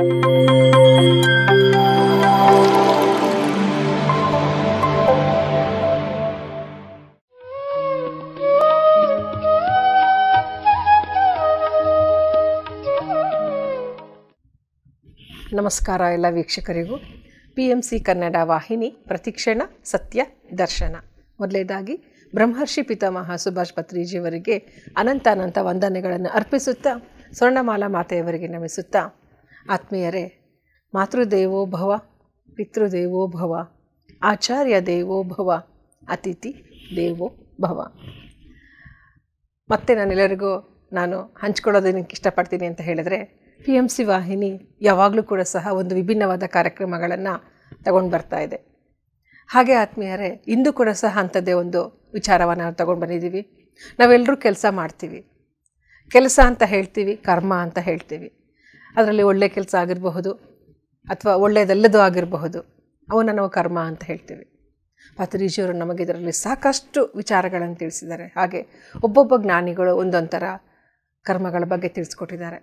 ನಮಸ್ಕಾರ ಎಲ್ಲ ವೀಕ್ಷಕರಿಗೂ. PMC ಕನ್ನಡ ವಾಹಿನಿ ಪ್ರತಿಕ್ಷಣ ಸತ್ಯ ದರ್ಶನ. ಮೊದಲೇದಾಗಿ ಬ್ರಹ್ಮರ್ಷಿ ಪಿತಾಮಹ ಸುಭಾಷ್ ಪತ್ರಿಜಿಯವರಿಗೆ ಅನಂತ ವಂದನೆಗಳನ್ನು ಅರ್ಪಿಸುತ್ತಾ, ಸ್ವರ್ಣಮಾಲಾ ಮಾತೆಯವರಿಗೆ ನಮಿಸುತ್ತಾ, ಆತ್ಮೀಯರೇ, ಮಾತೃದೇವೋ ಭವ, ಪಿತೃದೇವೋ ಭವ, ಆಚಾರ್ಯ ದೇವೋ ಭವ, ಅತಿಥಿ ದೇವೋ ಭವ. ಮತ್ತೆ ನಾನೆಲ್ಲರಿಗೂ ಹಂಚ್ಕೊಳ್ಳೋದಕ್ಕೆ ಇಷ್ಟಪಡ್ತೀನಿ ಅಂತ ಹೇಳಿದ್ರೆ, PMC ವಾಹಿನಿ ಯಾವಾಗಲೂ ಕೂಡ ಸಹ ಒಂದು ವಿಭಿನ್ನವಾದ ಕಾರ್ಯಕ್ರಮಗಳನ್ನು ತಗೊಂಡು ಬರ್ತಾ ಇದೆ. ಹಾಗೆ ಆತ್ಮೀಯರೇ, ಇಂದು ಕೂಡ ಸಹ ಅಂಥದ್ದೇ ಒಂದು ವಿಚಾರವನ್ನು ನಾವು ತಗೊಂಡು ಬಂದಿದ್ದೀವಿ. ನಾವೆಲ್ಲರೂ ಕೆಲಸ ಮಾಡ್ತೀವಿ. ಕೆಲಸ ಅಂತ ಹೇಳ್ತೀವಿ, ಕರ್ಮ ಅಂತ ಹೇಳ್ತೀವಿ. ಅದರಲ್ಲಿ ಒಳ್ಳೆಯ ಕೆಲಸ ಆಗಿರಬಹುದು ಅಥವಾ ಒಳ್ಳೆಯದಲ್ಲದೂ ಆಗಿರಬಹುದು, ಅವನ್ನ ನಾವು ಕರ್ಮ ಅಂತ ಹೇಳ್ತೀವಿ. ಪತ್ರಿಜಿಯವರು ನಮಗೆ ಇದರಲ್ಲಿ ಸಾಕಷ್ಟು ವಿಚಾರಗಳನ್ನು ತಿಳಿಸಿದ್ದಾರೆ. ಹಾಗೆ ಒಬ್ಬೊಬ್ಬ ಜ್ಞಾನಿಗಳು ಒಂದೊಂಥರ ಕರ್ಮಗಳ ಬಗ್ಗೆ ತಿಳಿಸ್ಕೊಟ್ಟಿದ್ದಾರೆ.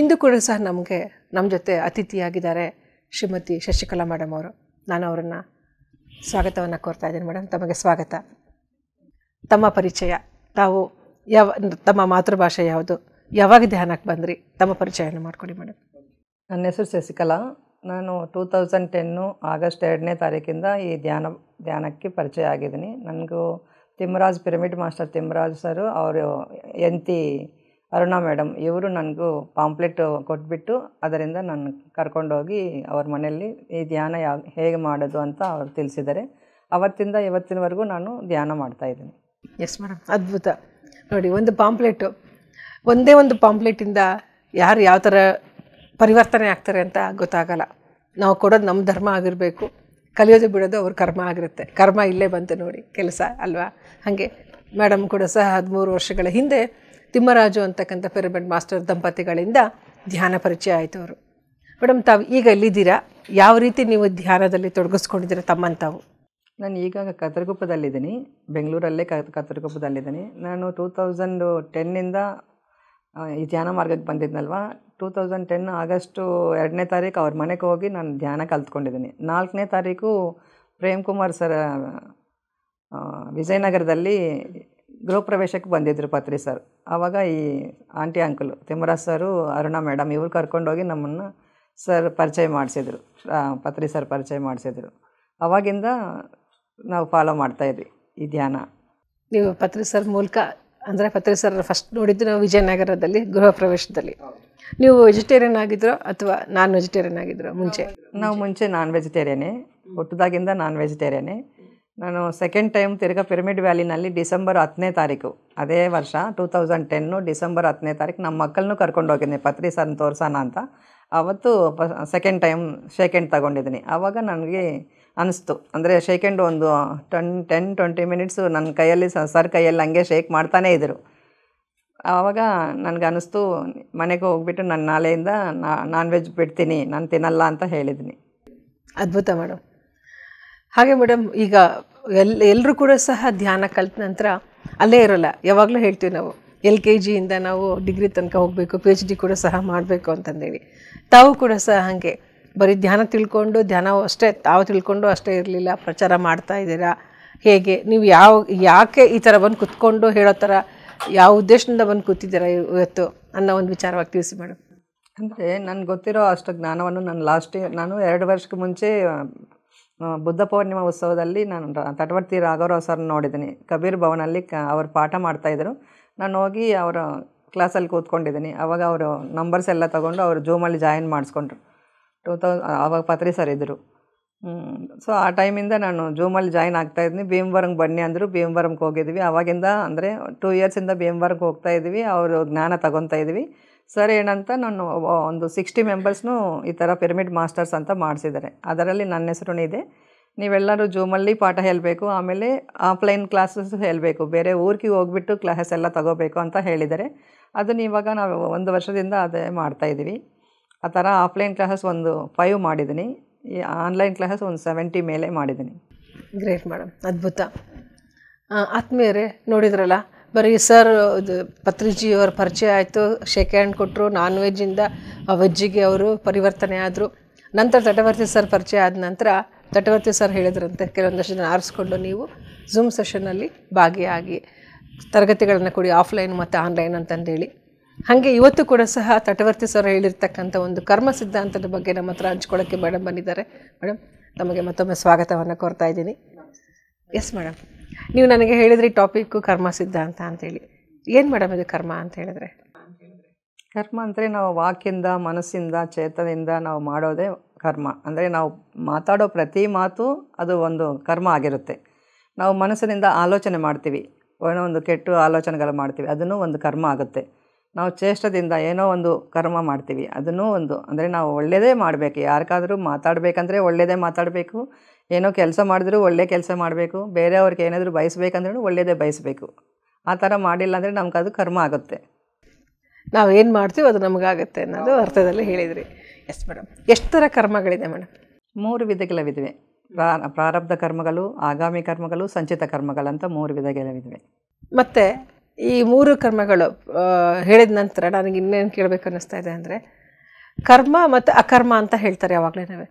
ಇಂದು ಕೂಡ ಸಹ ನಮ್ಮ ಜೊತೆ ಅತಿಥಿಯಾಗಿದ್ದಾರೆ ಶ್ರೀಮತಿ ಶಶಿಕಲಾ ಮೇಡಮ್ ಅವರು. ನಾನು ಅವರನ್ನು ಸ್ವಾಗತವನ್ನು ಕೋರ್ತಾ ಇದ್ದೀನಿ. ಮೇಡಮ್, ತಮಗೆ ಸ್ವಾಗತ. ತಮ್ಮ ಪರಿಚಯ, ತಾವು ತಮ್ಮ ಮಾತೃಭಾಷೆ ಯಾವುದು, ಯಾವಾಗ ಧ್ಯಾನಕ್ಕೆ ಬಂದ್ರಿ, ತಮ್ಮ ಪರಿಚಯವನ್ನು ಮಾಡಿಕೊಡಿ ಮೇಡಮ್. ನನ್ನ ಹೆಸರು ಶಶಿಕಲಾ. ನಾನು 2010 ಆಗಸ್ಟ್ 2ನೇ ತಾರೀಕಿಂದ ಈ ಧ್ಯಾನಕ್ಕೆ ಪರಿಚಯ ಆಗಿದ್ದೀನಿ. ನನಗೂ ತಿಮ್ಮರಾಜ್ ಪಿರಮಿಡ್ ಮಾಸ್ಟರ್ ತಿಮ್ಮರಾಜ್ ಸರು, ಅವರು ಎಂತಿ ಅರುಣಾ ಮೇಡಮ್, ಇವರು ನನಗೂ ಪಾಂಪ್ಲೆಟ್ ಕೊಟ್ಬಿಟ್ಟು ಅದರಿಂದ ನಾನು ಕರ್ಕೊಂಡೋಗಿ ಅವ್ರ ಮನೆಯಲ್ಲಿ ಈ ಧ್ಯಾನ ಹೇಗೆ ಮಾಡೋದು ಅಂತ ಅವ್ರು ತಿಳಿಸಿದ್ದಾರೆ. ಅವತ್ತಿಂದ ಇವತ್ತಿನವರೆಗೂ ನಾನು ಧ್ಯಾನ ಮಾಡ್ತಾಯಿದ್ದೀನಿ. ಎಸ್ ಮೇಡಮ್, ಅದ್ಭುತ. ನೋಡಿ, ಒಂದೇ ಒಂದು ಪಾಂಪ್ಲೆಟಿಂದ ಯಾರು ಯಾವ ಥರ ಪರಿವರ್ತನೆ ಆಗ್ತಾರೆ ಅಂತ ಗೊತ್ತಾಗಲ್ಲ. ನಾವು ಕೊಡೋದು ನಮ್ಮ ಧರ್ಮ ಆಗಿರಬೇಕು, ಕಲಿಯೋದು ಬಿಡೋದು ಅವ್ರ ಕರ್ಮ ಆಗಿರುತ್ತೆ. ಕರ್ಮ ಇಲ್ಲೇ ಬಂತು ನೋಡಿ, ಕೆಲಸ ಅಲ್ವಾ? ಹಾಗೆ ಮೇಡಮ್ ಕೂಡ ಸಹ 13 ವರ್ಷಗಳ ಹಿಂದೆ ತಿಮ್ಮರಾಜು ಅಂತಕ್ಕಂಥ ಪಿರಮಿಡ್ ಮಾಸ್ಟರ್ ದಂಪತಿಗಳಿಂದ ಧ್ಯಾನ ಪರಿಚಯ ಆಯಿತು ಅವರು. ಮೇಡಮ್, ತಾವು ಈಗ ಎಲ್ಲಿದ್ದೀರಾ? ಯಾವ ರೀತಿ ನೀವು ಧ್ಯಾನದಲ್ಲಿ ತೊಡಗಿಸ್ಕೊಂಡಿದ್ದೀರಾ ತಮ್ಮಂತಾವು? ನಾನು ಈಗ ಕತ್ತರಗುಪ್ಪದಲ್ಲಿದ್ದೀನಿ, ಬೆಂಗಳೂರಲ್ಲೇ ಕತ್ತರಗುಪ್ಪದಲ್ಲಿದ್ದೀನಿ. ನಾನು 2010 ಈ ಧ್ಯಾನ ಮಾರ್ಗಕ್ಕೆ ಬಂದಿದ್ನಲ್ವ, 2010 ಆಗಸ್ಟು 2ನೇ ತಾರೀಕು ಅವ್ರ ಮನೆಗೆ ಹೋಗಿ ನಾನು ಧ್ಯಾನ ಕಲ್ತ್ಕೊಂಡಿದ್ದೀನಿ. 4ನೇ ತಾರೀಕು ಪ್ರೇಮ್ ಕುಮಾರ್ ಸರ್ ವಿಜಯನಗರದಲ್ಲಿ ಗೃಹ ಪ್ರವೇಶಕ್ಕೆ ಬಂದಿದ್ದರು ಪತ್ರಿ ಸರ್. ಆವಾಗ ಈ ಆಂಟಿ ಅಂಕಲು ತಿಮ್ಮರಾಜ್ ಸರು, ಅರುಣಾ ಮೇಡಮ್, ಇವ್ರು ಕರ್ಕೊಂಡೋಗಿ ನಮ್ಮನ್ನು ಪರಿಚಯ ಮಾಡಿಸಿದ್ರು, ಪತ್ರಿ ಸರ್ ಪರಿಚಯ ಮಾಡಿಸಿದ್ರು. ಆವಾಗಿಂದ ನಾವು ಫಾಲೋ ಮಾಡ್ತಾಯಿದ್ವಿ ಈ ಧ್ಯಾನ. ನೀವು ಪತ್ರಿ ಸರ್ ಮೂಲಕ, ಅಂದರೆ ಪತ್ರಿ ಸರ್ ಫಸ್ಟ್ ನೋಡಿದ್ದು ನಾವು ವಿಜಯನಗರದಲ್ಲಿ ಗೃಹ ಪ್ರವೇಶದಲ್ಲಿ. ನೀವು ವೆಜಿಟೇರಿಯನ್ ಆಗಿದ್ರೋ ಅಥವಾ ನಾನ್ ವೆಜಿಟೇರಿಯನ್ ಆಗಿದ್ರೋ ಮುಂಚೆ? ನಾವು ಮುಂಚೆ ನಾನ್ ವೆಜಿಟೇರಿಯನ್ನೇ, ಹುಟ್ಟಿದಾಗಿಂದ ನಾನ್ ವೆಜಿಟೇರಿಯನ್ನೇ. ನಾನು ಸೆಕೆಂಡ್ ಟೈಮ್ ತಿರ್ಗಾ ಪಿರಮಿಡ್ ವ್ಯಾಲಿನಲ್ಲಿ ಡಿಸೆಂಬರ್ 10ನೇ ತಾರೀಕು, ಅದೇ ವರ್ಷ 2010 ಡಿಸೆಂಬರ್ 10ನೇ ತಾರೀಕು ನಮ್ಮ ಮಕ್ಕಳನ್ನೂ ಕರ್ಕೊಂಡು ಹೋಗಿದ್ದೀನಿ ಪತ್ರಿ ಸರ್ನ ತೋರ್ಸೋಣ ಅಂತ. ಆವತ್ತು ಸೆಕೆಂಡ್ ಟೈಮ್ ಶೇಕೆಂಡ್ ತಗೊಂಡಿದ್ದೀನಿ. ಆವಾಗ ನನಗೆ ಅನಿಸ್ತು, ಅಂದರೆ ಶೇಕೆಂಡ್ ಒಂದು 10-20 ಮಿನಿಟ್ಸು ನನ್ನ ಕೈಯಲ್ಲಿ ಸರ್ ಕೈಯಲ್ಲಿ ಹಂಗೆ ಶೇಕ್ ಮಾಡ್ತಾನೇ ಇದ್ದರು. ಆವಾಗ ನನಗನ್ನಿಸ್ತು, ಮನೆಗೆ ಹೋಗ್ಬಿಟ್ಟು ನನ್ನ ನಾಳೆಯಿಂದ ನಾನ್ ವೆಜ್ ಬಿಡ್ತೀನಿ, ನಾನು ತಿನ್ನಲ್ಲ ಅಂತ ಹೇಳಿದ್ದೀನಿ. ಅದ್ಭುತ ಮೇಡಮ್. ಹಾಗೆ ಮೇಡಮ್, ಈಗ ಎಲ್ಲರೂ ಕೂಡ ಸಹ ಧ್ಯಾನ ಕಲಿತ ನಂತರ ಅಲ್ಲೇ ಇರೋಲ್ಲ. ಯಾವಾಗಲೂ ಹೇಳ್ತೀವಿ ನಾವು, LKGಯಿಂದ ನಾವು ಡಿಗ್ರಿ ತನಕ ಹೋಗಬೇಕು, PhD ಕೂಡ ಸಹ ಮಾಡಬೇಕು ಅಂತಂದೇಳಿ. ತಾವು ಕೂಡ ಸಹ ಹಾಗೆ ಬರೀ ಧ್ಯಾನ ತಿಳ್ಕೊಂಡು ತಾವು ತಿಳ್ಕೊಂಡು ಅಷ್ಟೇ ಇರಲಿಲ್ಲ, ಪ್ರಚಾರ ಮಾಡ್ತಾ ಇದ್ದೀರಾ. ಹೇಗೆ ನೀವು ಯಾಕೆ ಈ ಥರ ಬಂದು ಕುತ್ಕೊಂಡು ಹೇಳೋ ಥರ ಯಾವ ಉದ್ದೇಶದಿಂದ ಬಂದು ಕೂತಿದ್ದೀರಾ ಇವತ್ತು ಅನ್ನೋ ಒಂದು ವಿಚಾರವಾಗಿ ತಿಳಿಸಿ ಮೇಡಮ್. ಅಂದರೆ ನನಗೆ ಗೊತ್ತಿರೋ ಅಷ್ಟು ಜ್ಞಾನವನ್ನು ನಾನು 2 ವರ್ಷಕ್ಕೆ ಮುಂಚೆ ಬುದ್ಧ ಪೌರ್ಣಿಮಾ ಉತ್ಸವದಲ್ಲಿ ನಾನು ತಟವರ್ತಿ ರಾಘವರಾವ್ ಸರ್ನ ನೋಡಿದ್ದೀನಿ. ಕಬೀರ್ ಭವನಲ್ಲಿ ಅವರು ಪಾಠ ಮಾಡ್ತಾಯಿದ್ರು. ನಾನು ಹೋಗಿ ಅವರ ಕ್ಲಾಸಲ್ಲಿ ಕೂತ್ಕೊಂಡಿದ್ದೀನಿ. ಆವಾಗ ಅವರು ನಂಬರ್ಸ್ ಎಲ್ಲ ತೊಗೊಂಡು ಅವರು ಜೂಮಲ್ಲಿ ಜಾಯಿನ್ ಮಾಡಿಸ್ಕೊಂಡ್ರು. ಆವಾಗ ಪತ್ರಿ ಸರ್ ಇದ್ದರು. ಸೊ ಆ ಟೈಮಿಂದ ನಾನು ಜೂಮಲ್ಲಿ ಜಾಯಿನ್ ಆಗ್ತಾಯಿದ್ದೀನಿ. ಭೀಮವರಂಗೆ ಬನ್ನಿ ಅಂದರು, ಭೀಮವರಂಗೆ ಹೋಗಿದ್ವಿ. ಆವಾಗಿಂದ ಅಂದರೆ 2 ಇಯರ್ಸಿಂದ ಭೀಮವರಂಗೆ ಹೋಗ್ತಾಯಿದ್ವಿ, ಅವರು ಜ್ಞಾನ ತಗೊತಾ ಇದ್ವಿ. ಸರ್ ಏನಂತ ನಾನು ಒಂದು 60 ಮೆಂಬರ್ಸ್ನೂ ಈ ಥರ ಪಿರಮಿಡ್ ಮಾಸ್ಟರ್ಸ್ ಅಂತ ಮಾಡಿಸಿದ್ದಾರೆ. ಅದರಲ್ಲಿ ನನ್ನ ಹೆಸರು ಇದೆ. ನೀವೆಲ್ಲರೂ ಜೂಮಲ್ಲಿ ಪಾಠ ಹೇಳಬೇಕು, ಆಮೇಲೆ ಆಫ್ಲೈನ್ ಕ್ಲಾಸಸ್ ಹೇಳಬೇಕು, ಬೇರೆ ಊರಿಗೆ ಹೋಗ್ಬಿಟ್ಟು ಕ್ಲಾಸಸ್ ಎಲ್ಲ ತಗೋಬೇಕು ಅಂತ ಹೇಳಿದ್ದಾರೆ. ಅದನ್ನು ಇವಾಗ ನಾವು 1 ವರ್ಷದಿಂದ ಅದೇ ಮಾಡ್ತಾಯಿದ್ದೀವಿ. ಆ ಥರ ಆಫ್ಲೈನ್ ಕ್ಲಾಸಸ್ ಒಂದು 5 ಮಾಡಿದ್ದೀನಿ, ಈ ಆನ್ಲೈನ್ ಕ್ಲಾಸಸ್ ಒಂದು 70 ಮೇಲೆ ಮಾಡಿದ್ದೀನಿ. ಗ್ರೇಟ್ ಮೇಡಮ್, ಅದ್ಭುತ. ಆತ್ಮೀಯರೇ, ನೋಡಿದ್ರಲ್ಲ, ಬರೀ ಸರ್ ಪತ್ರಿಜಿಯವರ ಪರಿಚಯ ಆಯಿತು, ಶೇಕ್ ಹ್ಯಾಂಡ್ ಕೊಟ್ಟರು, ನಾನ್ ವೆಜ್ಜಿಂದ ವೆಜ್ಜಿಗೆ ಅವರು ಪರಿವರ್ತನೆ ಆದರು. ನಂತರ ತಟವರ್ತಿ ಸರ್ ಪರಿಚಯ ಆದ ನಂತರ ತಟವರ್ತಿ ಸರ್ ಹೇಳಿದ್ರಂತೆ ಕೆಲವೊಂದಷ್ಟು ಜನ ಆರಿಸ್ಕೊಂಡು ನೀವು ಝೂಮ್ ಸೆಷನ್ನಲ್ಲಿ ಭಾಗಿಯಾಗಿ ತರಗತಿಗಳನ್ನು ಕೊಡಿ, ಆಫ್ಲೈನ್ ಮತ್ತು ಆನ್ಲೈನ್ ಅಂತಂದೇಳಿ. ಹಾಗೆ ಇವತ್ತು ಕೂಡ ಸಹ ತಟವರ್ತಿ ಸರ್ ಹೇಳಿರ್ತಕ್ಕಂಥ ಒಂದು ಕರ್ಮ ಸಿದ್ಧಾಂತದ ಬಗ್ಗೆ ನಮ್ಮ ಹತ್ರ ಹಂಚ್ಕೊಳ್ಳೋಕ್ಕೆ ಮೇಡಮ್ ಬಂದಿದ್ದಾರೆ. ಮೇಡಮ್, ತಮಗೆ ಮತ್ತೊಮ್ಮೆ ಸ್ವಾಗತವನ್ನು ಕೋರ್ತಾ ಇದ್ದೀನಿ. ಎಸ್ ಮೇಡಮ್, ನೀವು ನನಗೆ ಹೇಳಿದ್ರಿ ಟಾಪಿಕ್ಕು ಕರ್ಮ ಸಿದ್ಧಾಂತ ಅಂತೇಳಿ. ಏನು ಮೇಡಮ್ ಇದು ಕರ್ಮ ಅಂತ ಹೇಳಿದ್ರೆ? ಕರ್ಮ ಅಂದರೆ ನಾವು ವಾಕ್ಯಿಂದ, ಮನಸ್ಸಿಂದ, ಚೇತನದಿಂದ ನಾವು ಮಾಡೋದೇ ಕರ್ಮ. ಅಂದರೆ ನಾವು ಮಾತಾಡೋ ಪ್ರತಿ ಮಾತು ಅದು ಒಂದು ಕರ್ಮ ಆಗಿರುತ್ತೆ. ನಾವು ಮನಸ್ಸಿನಿಂದ ಆಲೋಚನೆ ಮಾಡ್ತೀವಿ, ಏನೋ ಒಂದು ಕೆಟ್ಟ ಆಲೋಚನೆಗಳು ಮಾಡ್ತೀವಿ, ಅದನ್ನು ಒಂದು ಕರ್ಮ ಆಗುತ್ತೆ. ನಾವು ಚೇಷ್ಟದಿಂದ ಏನೋ ಒಂದು ಕರ್ಮ ಮಾಡ್ತೀವಿ, ಅದನ್ನೂ ಒಂದು, ಅಂದರೆ ನಾವು ಒಳ್ಳೆಯದೇ ಮಾಡಬೇಕು. ಯಾರಿಗಾದರೂ ಮಾತಾಡಬೇಕಂದ್ರೆ ಒಳ್ಳೆಯದೇ ಮಾತಾಡಬೇಕು, ಏನೋ ಕೆಲಸ ಮಾಡಿದ್ರೂ ಒಳ್ಳೆ ಕೆಲಸ ಮಾಡಬೇಕು, ಬೇರೆಯವ್ರಿಗೆ ಏನಾದರೂ ಬಯಸಬೇಕಂದ್ರೂ ಒಳ್ಳೆಯದೇ ಬಯಸಬೇಕು. ಆ ಥರ ಮಾಡಿಲ್ಲ ಅಂದರೆ ನಮ್ಗೆ ಅದು ಕರ್ಮ ಆಗುತ್ತೆ. ನಾವೇನು ಮಾಡ್ತೀವಿ ಅದು ನಮಗಾಗುತ್ತೆ ಅನ್ನೋದು ಅರ್ಥದಲ್ಲಿ ಹೇಳಿದ್ರಿ. ಎಸ್ ಮೇಡಮ್, ಎಷ್ಟು ಥರ ಕರ್ಮಗಳಿದೆ ಮೇಡಮ್? 3 ವಿಧಗಳಿವೆ. ಪ್ರಾರಬ್ಧ ಕರ್ಮಗಳು, ಆಗಾಮಿ ಕರ್ಮಗಳು, ಸಂಚಿತ ಕರ್ಮಗಳಂತ 3 ವಿಧಗಳಿವೆ. ಮತ್ತು ಈ 3 ಕರ್ಮಗಳು ಹೇಳಿದ ನಂತರ ನನಗೆ ಇನ್ನೇನು ಕೇಳಬೇಕು ಅನ್ನಿಸ್ತಾ ಇದೆ ಅಂದರೆ, ಕರ್ಮ ಮತ್ತು ಅಕರ್ಮ ಅಂತ ಹೇಳ್ತಾರೆ ಯಾವಾಗಲೇ ನಾವೇ.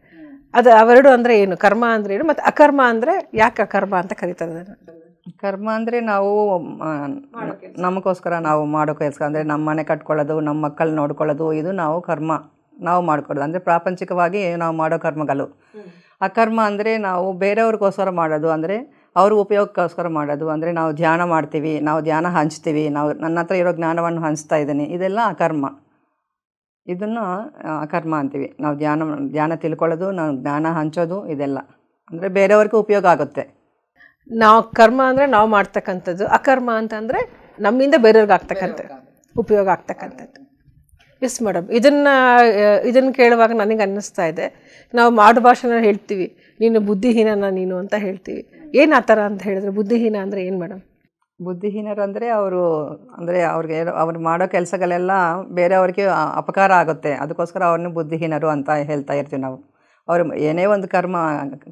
ಅದು ಅವೆರಡು ಅಂದರೆ ಏನು? ಕರ್ಮ ಅಂದರೆ ಏನು ಮತ್ತು ಅಕರ್ಮ ಅಂದರೆ ಯಾಕೆ ಅಕರ್ಮ ಅಂತ ಕರೀತಾರೆ? ಕರ್ಮ ಅಂದರೆ ನಾವು ನಮಗೋಸ್ಕರ ನಾವು ಮಾಡೋ ಕೆಲಸ, ಅಂದರೆ ನಮ್ಮ ಮನೆ ಕಟ್ಕೊಳ್ಳೋದು, ನಮ್ಮ ಮಕ್ಕಳು ನೋಡ್ಕೊಳ್ಳೋದು, ಇದು ನಾವು ಕರ್ಮ ನಾವು ಮಾಡ್ಕೊಳ್ಳೋದು, ಅಂದರೆ ಪ್ರಾಪಂಚಿಕವಾಗಿ ನಾವು ಮಾಡೋ ಕರ್ಮಗಳು. ಅಕರ್ಮ ಅಂದರೆ ನಾವು ಬೇರೆಯವ್ರಿಗೋಸ್ಕರ ಮಾಡೋದು, ಅಂದರೆ ಅವ್ರ ಉಪಯೋಗಕ್ಕೋಸ್ಕರ ಮಾಡೋದು. ಅಂದರೆ ನಾವು ಧ್ಯಾನ ಮಾಡ್ತೀವಿ, ನಾವು ಧ್ಯಾನ ಹಂಚ್ತೀವಿ, ನಾವು ನನ್ನ ಹತ್ರ ಇರೋ ಜ್ಞಾನವನ್ನು ಹಂಚ್ತಾ ಇದ್ದೀನಿ, ಇದೆಲ್ಲ ಅಕರ್ಮ. ಇದನ್ನು ಅಕರ್ಮ ಅಂತೀವಿ. ನಾವು ಧ್ಯಾನ ತಿಳ್ಕೊಳ್ಳೋದು, ನಾವು ಜ್ಞಾನ ಹಂಚೋದು, ಇದೆಲ್ಲ ಅಂದರೆ ಬೇರೆಯವ್ರಿಗೂ ಉಪಯೋಗ ಆಗುತ್ತೆ. ನಾವು ಕರ್ಮ ಅಂದರೆ ನಾವು ಮಾಡ್ತಕ್ಕಂಥದ್ದು, ಅಕರ್ಮ ಅಂತಂದರೆ ನಮ್ಮಿಂದ ಬೇರೆಯವ್ರಿಗೆ ಆಗ್ತಕ್ಕಂಥದ್ದು, ಉಪಯೋಗ ಆಗ್ತಕ್ಕಂಥದ್ದು. ಎಸ್ ಮೇಡಮ್, ಇದನ್ನು ಕೇಳುವಾಗ ನನಗೆ ಅನ್ನಿಸ್ತಾ ಇದೆ, ನಾವು ಮಾಡು ಭಾಷೆನ ಹೇಳ್ತೀವಿ, ನೀನು ಬುದ್ಧಿಹೀನನ ನೀನು ಅಂತ ಹೇಳ್ತೀವಿ. ಏನು ಆ ಥರ ಅಂತ ಹೇಳಿದ್ರೆ ಬುದ್ಧಿಹೀನ ಅಂದರೆ ಏನು ಮೇಡಮ್? ಬುದ್ಧಿಹೀನರು ಅಂದರೆ ಅವ್ರಿಗೆ ಅವ್ರು ಮಾಡೋ ಕೆಲಸಗಳೆಲ್ಲ ಬೇರೆಯವ್ರಿಗೆ ಅಪಕಾರ ಆಗುತ್ತೆ, ಅದಕ್ಕೋಸ್ಕರ ಅವ್ರನ್ನ ಬುದ್ಧಿಹೀನರು ಅಂತ ಹೇಳ್ತಾ ಇರ್ತೀವಿ ನಾವು. ಅವರು ಏನೇ ಒಂದು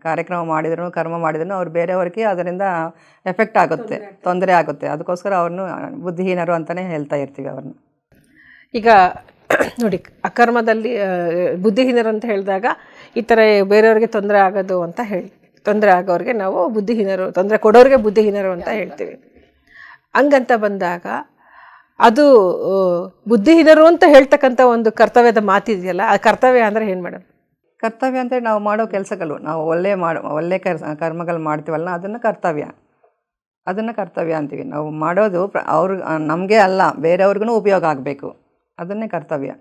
ಕಾರ್ಯಕ್ರಮ ಮಾಡಿದ್ರು ಅವ್ರು ಬೇರೆಯವ್ರಿಗೆ ಅದರಿಂದ ಎಫೆಕ್ಟ್ ಆಗುತ್ತೆ, ತೊಂದರೆ ಆಗುತ್ತೆ, ಅದಕ್ಕೋಸ್ಕರ ಅವ್ರನ್ನು ಬುದ್ಧಿಹೀನರು ಅಂತಲೇ ಹೇಳ್ತಾ ಇರ್ತೀವಿ ಅವ್ರನ್ನ. ಈಗ ನೋಡಿ, ಅಕರ್ಮದಲ್ಲಿ ಬುದ್ಧಿಹೀನರು ಅಂತ ಹೇಳಿದಾಗ ಈ ಥರ ಬೇರೆಯವ್ರಿಗೆ ತೊಂದರೆ ಆಗೋದು ಅಂತ ತೊಂದರೆ ಆಗೋರಿಗೆ ನಾವು ಬುದ್ಧಿಹೀನರು, ತೊಂದರೆ ಕೊಡೋರಿಗೆ ಬುದ್ಧಿಹೀನರು ಅಂತ ಹೇಳ್ತೀವಿ. ಹಂಗಂತ ಬಂದಾಗ ಅದು ಬುದ್ಧಿಹೀನರು ಅಂತ ಹೇಳ್ತಕ್ಕಂಥ ಒಂದು ಕರ್ತವ್ಯದ ಮಾತಿದೆಯಲ್ಲ, ಆ ಕರ್ತವ್ಯ ಅಂದರೆ ಏನು ಮೇಡಮ್? ಕರ್ತವ್ಯ ಅಂದರೆ ನಾವು ಮಾಡೋ ಕೆಲಸಗಳು, ನಾವು ಒಳ್ಳೆ ಕರ್ಮಗಳು ಮಾಡ್ತೀವಲ್ಲ, ಅದನ್ನು ಕರ್ತವ್ಯ ಅಂತೀವಿ. ನಾವು ಮಾಡೋದು ನಮಗೆ ಅಲ್ಲ, ಬೇರೆಯವ್ರಿಗೂ ಉಪಯೋಗ ಆಗಬೇಕು, ಅದನ್ನೇ ಕರ್ತವ್ಯ.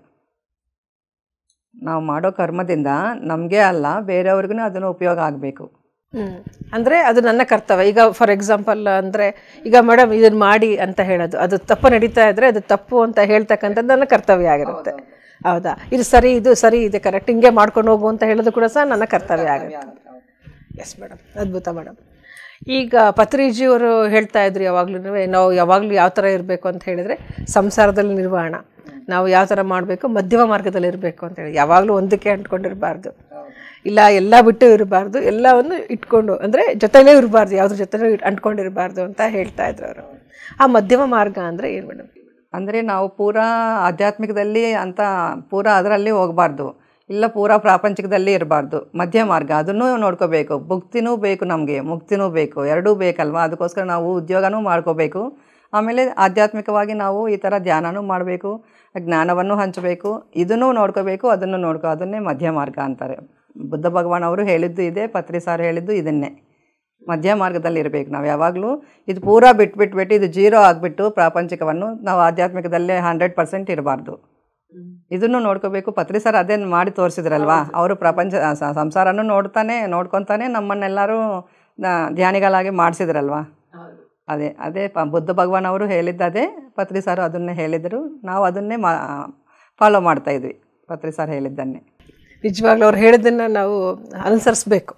ನಾವು ಮಾಡೋ ಕರ್ಮದಿಂದ ನಮಗೆ ಅಲ್ಲ, ಬೇರೆಯವ್ರಿಗೂ ಅದನ್ನು ಉಪಯೋಗ ಆಗಬೇಕು. ಅಂದರೆ ಅದು ನನ್ನ ಕರ್ತವ್ಯ. ಈಗ ಫಾರ್ ಎಕ್ಸಾಂಪಲ್ ಅಂದರೆ, ಈಗ ಮೇಡಮ್ ಇದನ್ನು ಮಾಡಿ ಅಂತ ಹೇಳೋದು, ಅದು ತಪ್ಪು ನಡೀತಾ ಇದ್ದರೆ ಅದು ತಪ್ಪು ಅಂತ ಹೇಳ್ತಕ್ಕಂಥದ್ದು ನನ್ನ ಕರ್ತವ್ಯ ಆಗಿರುತ್ತೆ. ಹೌದಾ? ಇದು ಸರಿ ಇದೆ, ಕರೆಕ್ಟ್, ಹಿಂಗೆ ಮಾಡ್ಕೊಂಡು ಹೋಗು ಅಂತ ಹೇಳೋದು ಕೂಡ ಸಹ ನನ್ನ ಕರ್ತವ್ಯ ಆಗುತ್ತೆ. ಎಸ್ ಮೇಡಮ್, ಅದ್ಭುತ ಮೇಡಮ್. ಈಗ ಪತ್ರಿಜಿಯವರು ಹೇಳ್ತಾ ಇದ್ರು ಯಾವಾಗಲೂ, ನಾವು ಯಾವಾಗಲೂ ಯಾವ ಥರ ಇರಬೇಕು ಅಂತ ಹೇಳಿದರೆ ಸಂಸಾರದಲ್ಲಿ ನಿರ್ವಹಣ, ನಾವು ಯಾವ ಥರ ಮಾಡಬೇಕು, ಮಧ್ಯಮ ಮಾರ್ಗದಲ್ಲಿ ಇರಬೇಕು ಅಂತೇಳಿ. ಯಾವಾಗಲೂ ಒಂದಕ್ಕೆ ಅಂಟ್ಕೊಂಡಿರಬಾರ್ದು, ಇಲ್ಲ ಎಲ್ಲ ಬಿಟ್ಟು ಇರಬಾರ್ದು, ಎಲ್ಲವನ್ನು ಇಟ್ಕೊಂಡು, ಅಂದರೆ ಜೊತೆಲೇ ಇರಬಾರ್ದು, ಯಾವುದ್ರ ಜೊತೆಲೂ ಅಂಟ್ಕೊಂಡಿರಬಾರ್ದು ಅಂತ ಹೇಳ್ತಾ ಇದ್ರು ಅವರು. ಆ ಮಧ್ಯಮ ಮಾರ್ಗ ಅಂದರೆ ಏನು ಮೇಡಮ್? ಅಂದರೆ ನಾವು ಪೂರಾ ಆಧ್ಯಾತ್ಮಿಕದಲ್ಲಿ ಅಂತ ಪೂರಾ ಅದರಲ್ಲಿ ಹೋಗಬಾರ್ದು, ಇಲ್ಲ ಪೂರಾ ಪ್ರಾಪಂಚಿಕದಲ್ಲಿ ಇರಬಾರ್ದು. ಮಧ್ಯ ಮಾರ್ಗ ಅದನ್ನೂ ನೋಡ್ಕೋಬೇಕು. ಭುಕ್ತಿನೂ ಬೇಕು, ನಮಗೆ ಮುಕ್ತಿನೂ ಬೇಕು, ಎರಡೂ ಬೇಕಲ್ವ. ಅದಕ್ಕೋಸ್ಕರ ನಾವು ಉದ್ಯೋಗನೂ ಮಾಡ್ಕೋಬೇಕು, ಆಮೇಲೆ ಆಧ್ಯಾತ್ಮಿಕವಾಗಿ ನಾವು ಈ ಥರ ಧ್ಯಾನನೂ ಮಾಡಬೇಕು, ಜ್ಞಾನವನ್ನು ಹಂಚಬೇಕು, ಇದನ್ನೂ ನೋಡ್ಕೋಬೇಕು, ಅದನ್ನೇ ಮಧ್ಯ ಮಾರ್ಗ ಅಂತಾರೆ. ಬುದ್ಧ ಭಗವಾನ್ ಅವರು ಹೇಳಿದ್ದು ಇದೆ, ಪತ್ರಿ ಸಾರ್ ಹೇಳಿದ್ದು ಇದನ್ನೇ, ಮಧ್ಯ ಮಾರ್ಗದಲ್ಲಿ ಇರಬೇಕು ನಾವು ಯಾವಾಗಲೂ. ಇದು ಪೂರಾ ಬಿಟ್ಬಿಟ್ಟು ಇದು 0 ಆಗಿಬಿಟ್ಟು ಪ್ರಾಪಂಚಿಕವನ್ನು ನಾವು ಆಧ್ಯಾತ್ಮಿಕದಲ್ಲೇ 100% ಇರಬಾರ್ದು. ಇದನ್ನು ನೋಡ್ಕೋಬೇಕು. ಪತ್ರಿ ಸರ್ ಅದೇನು ಮಾಡಿ ತೋರಿಸಿದ್ರಲ್ವಾ, ಅವರು ಸಂಸಾರನೂ ನೋಡ್ಕೊತಾನೆ ನಮ್ಮನ್ನೆಲ್ಲರೂ ಧ್ಯಾನಿಗಳಾಗಿ ಮಾಡಿಸಿದ್ರಲ್ವಾ. ಅದೇ ಬುದ್ಧ ಭಗವಾನ್ ಅವರು ಹೇಳಿದ್ದದೇ, ಪತ್ರಿ ಸಾರು ಅದನ್ನೇ ಹೇಳಿದರು, ನಾವು ಅದನ್ನೇ ಫಾಲೋ ಮಾಡ್ತಾಯಿದ್ವಿ, ಪತ್ರಿ ಸಾರ್ ಹೇಳಿದ್ದನ್ನೇ. ನಿಜವಾಗ್ಲೂ ಅವ್ರು ಹೇಳಿದ್ದನ್ನು ನಾವು ಅನುಸರಿಸ್ಬೇಕು,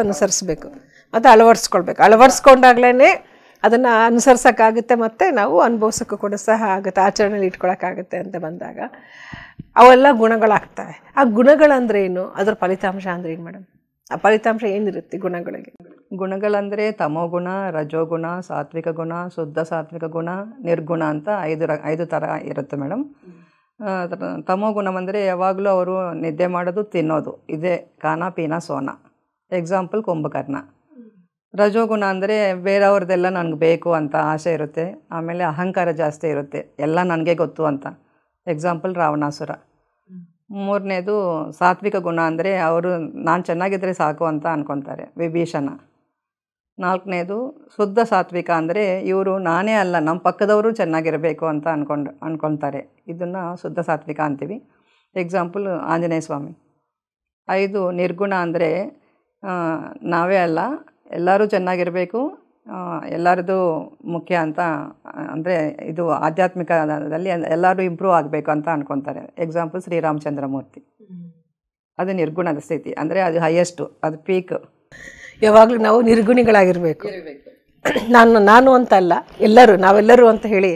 ಅನುಸರಿಸ್ಬೇಕು ಮತ್ತು ಅಳವಡಿಸ್ಕೊಂಡಾಗ್ಲೇ ಅದನ್ನು ಅನುಸರಿಸೋಕ್ಕಾಗುತ್ತೆ, ಮತ್ತು ನಾವು ಅನುಭವಿಸೋಕ್ಕೂ ಕೂಡ ಸಹ ಆಗುತ್ತೆ, ಆಚರಣೆಯಲ್ಲಿ ಇಟ್ಕೊಳ್ಳೋಕ್ಕಾಗುತ್ತೆ ಅಂತ ಬಂದಾಗ ಅವೆಲ್ಲ ಗುಣಗಳಾಗ್ತವೆ. ಆ ಗುಣಗಳಂದ್ರೆ ಏನು, ಅದರ ಫಲಿತಾಂಶ ಅಂದರೆ ಏನು ಮೇಡಮ್? ಆ ಫಲಿತಾಂಶ ಏನಿರುತ್ತೆ ಗುಣಗಳಿಗೆ? ಗುಣಗಳಂದರೆ ತಮೋಗುಣ, ರಜೋಗುಣ, ಸಾತ್ವಿಕ ಗುಣ, ಶುದ್ಧ ಸಾತ್ವಿಕ ಗುಣ, ನಿರ್ಗುಣ ಅಂತ ಐದು ಥರ ಇರುತ್ತೆ ಮೇಡಮ್. ತಮೋಗುಣ ಅಂದರೆ ಯಾವಾಗಲೂ ಅವರು ನಿದ್ದೆ ಮಾಡೋದು, ತಿನ್ನೋದು, ಇದೇ ಖಾನ ಪೀನ ಸೋನ. ಎಕ್ಸಾಂಪಲ್ ಕುಂಭಕರ್ಣ. ರಜೋಗುಣ ಅಂದರೆ ಬೇರೆಯವ್ರದ್ದೆಲ್ಲ ನನಗೆ ಬೇಕು ಅಂತ ಆಸೆ ಇರುತ್ತೆ. ಆಮೇಲೆ ಅಹಂಕಾರ ಜಾಸ್ತಿ ಇರುತ್ತೆ, ಎಲ್ಲ ನನಗೆ ಗೊತ್ತು ಅಂತ. ಎಕ್ಸಾಂಪಲ್ ರಾವಣಾಸುರ. ಮೂರನೇದು ಸಾತ್ವಿಕ ಗುಣ ಅಂದರೆ ಅವರು ನಾನು ಚೆನ್ನಾಗಿದ್ದರೆ ಸಾಕು ಅಂತ ಅಂದ್ಕೊತಾರೆ, ವಿಭೀಷಣ. ನಾಲ್ಕನೇದು ಶುದ್ಧ ಸಾತ್ವಿಕ ಅಂದರೆ ಇವರು ನಾನೇ ಅಲ್ಲ, ನಮ್ಮ ಪಕ್ಕದವರು ಚೆನ್ನಾಗಿರಬೇಕು ಅಂತ ಅಂದ್ಕೊಳ್ತಾರೆ. ಇದನ್ನು ಶುದ್ಧ ಸಾತ್ವಿಕ ಅಂತೀವಿ. ಎಕ್ಸಾಂಪಲ್ ಆಂಜನೇಯ ಸ್ವಾಮಿ. 5 ನಿರ್ಗುಣ ಅಂದರೆ ನಾವೇ ಅಲ್ಲ, ಎಲ್ಲರೂ ಚೆನ್ನಾಗಿರಬೇಕು, ಎಲ್ಲರದು ಮುಖ್ಯ ಅಂತ, ಅಂದರೆ ಇದು ಆಧ್ಯಾತ್ಮಿಕದಲ್ಲಿ ಎಲ್ಲರೂ ಇಂಪ್ರೂವ್ ಆಗಬೇಕು ಅಂತ ಅಂದ್ಕೊತಾರೆ. ಎಕ್ಸಾಂಪಲ್ ಶ್ರೀರಾಮಚಂದ್ರಮೂರ್ತಿ. ಅದು ನಿರ್ಗುಣದ ಸ್ಥಿತಿ, ಅಂದರೆ ಅದು ಹೈಯೆಸ್ಟು, ಅದು ಪೀಕ್. ಯಾವಾಗಲೂ ನಾವು ನಿರ್ಗುಣಿಗಳಾಗಿರಬೇಕು. ನಾನು ಅಂತ ಅಲ್ಲ, ನಾವೆಲ್ಲರೂ ಅಂತ ಹೇಳಿ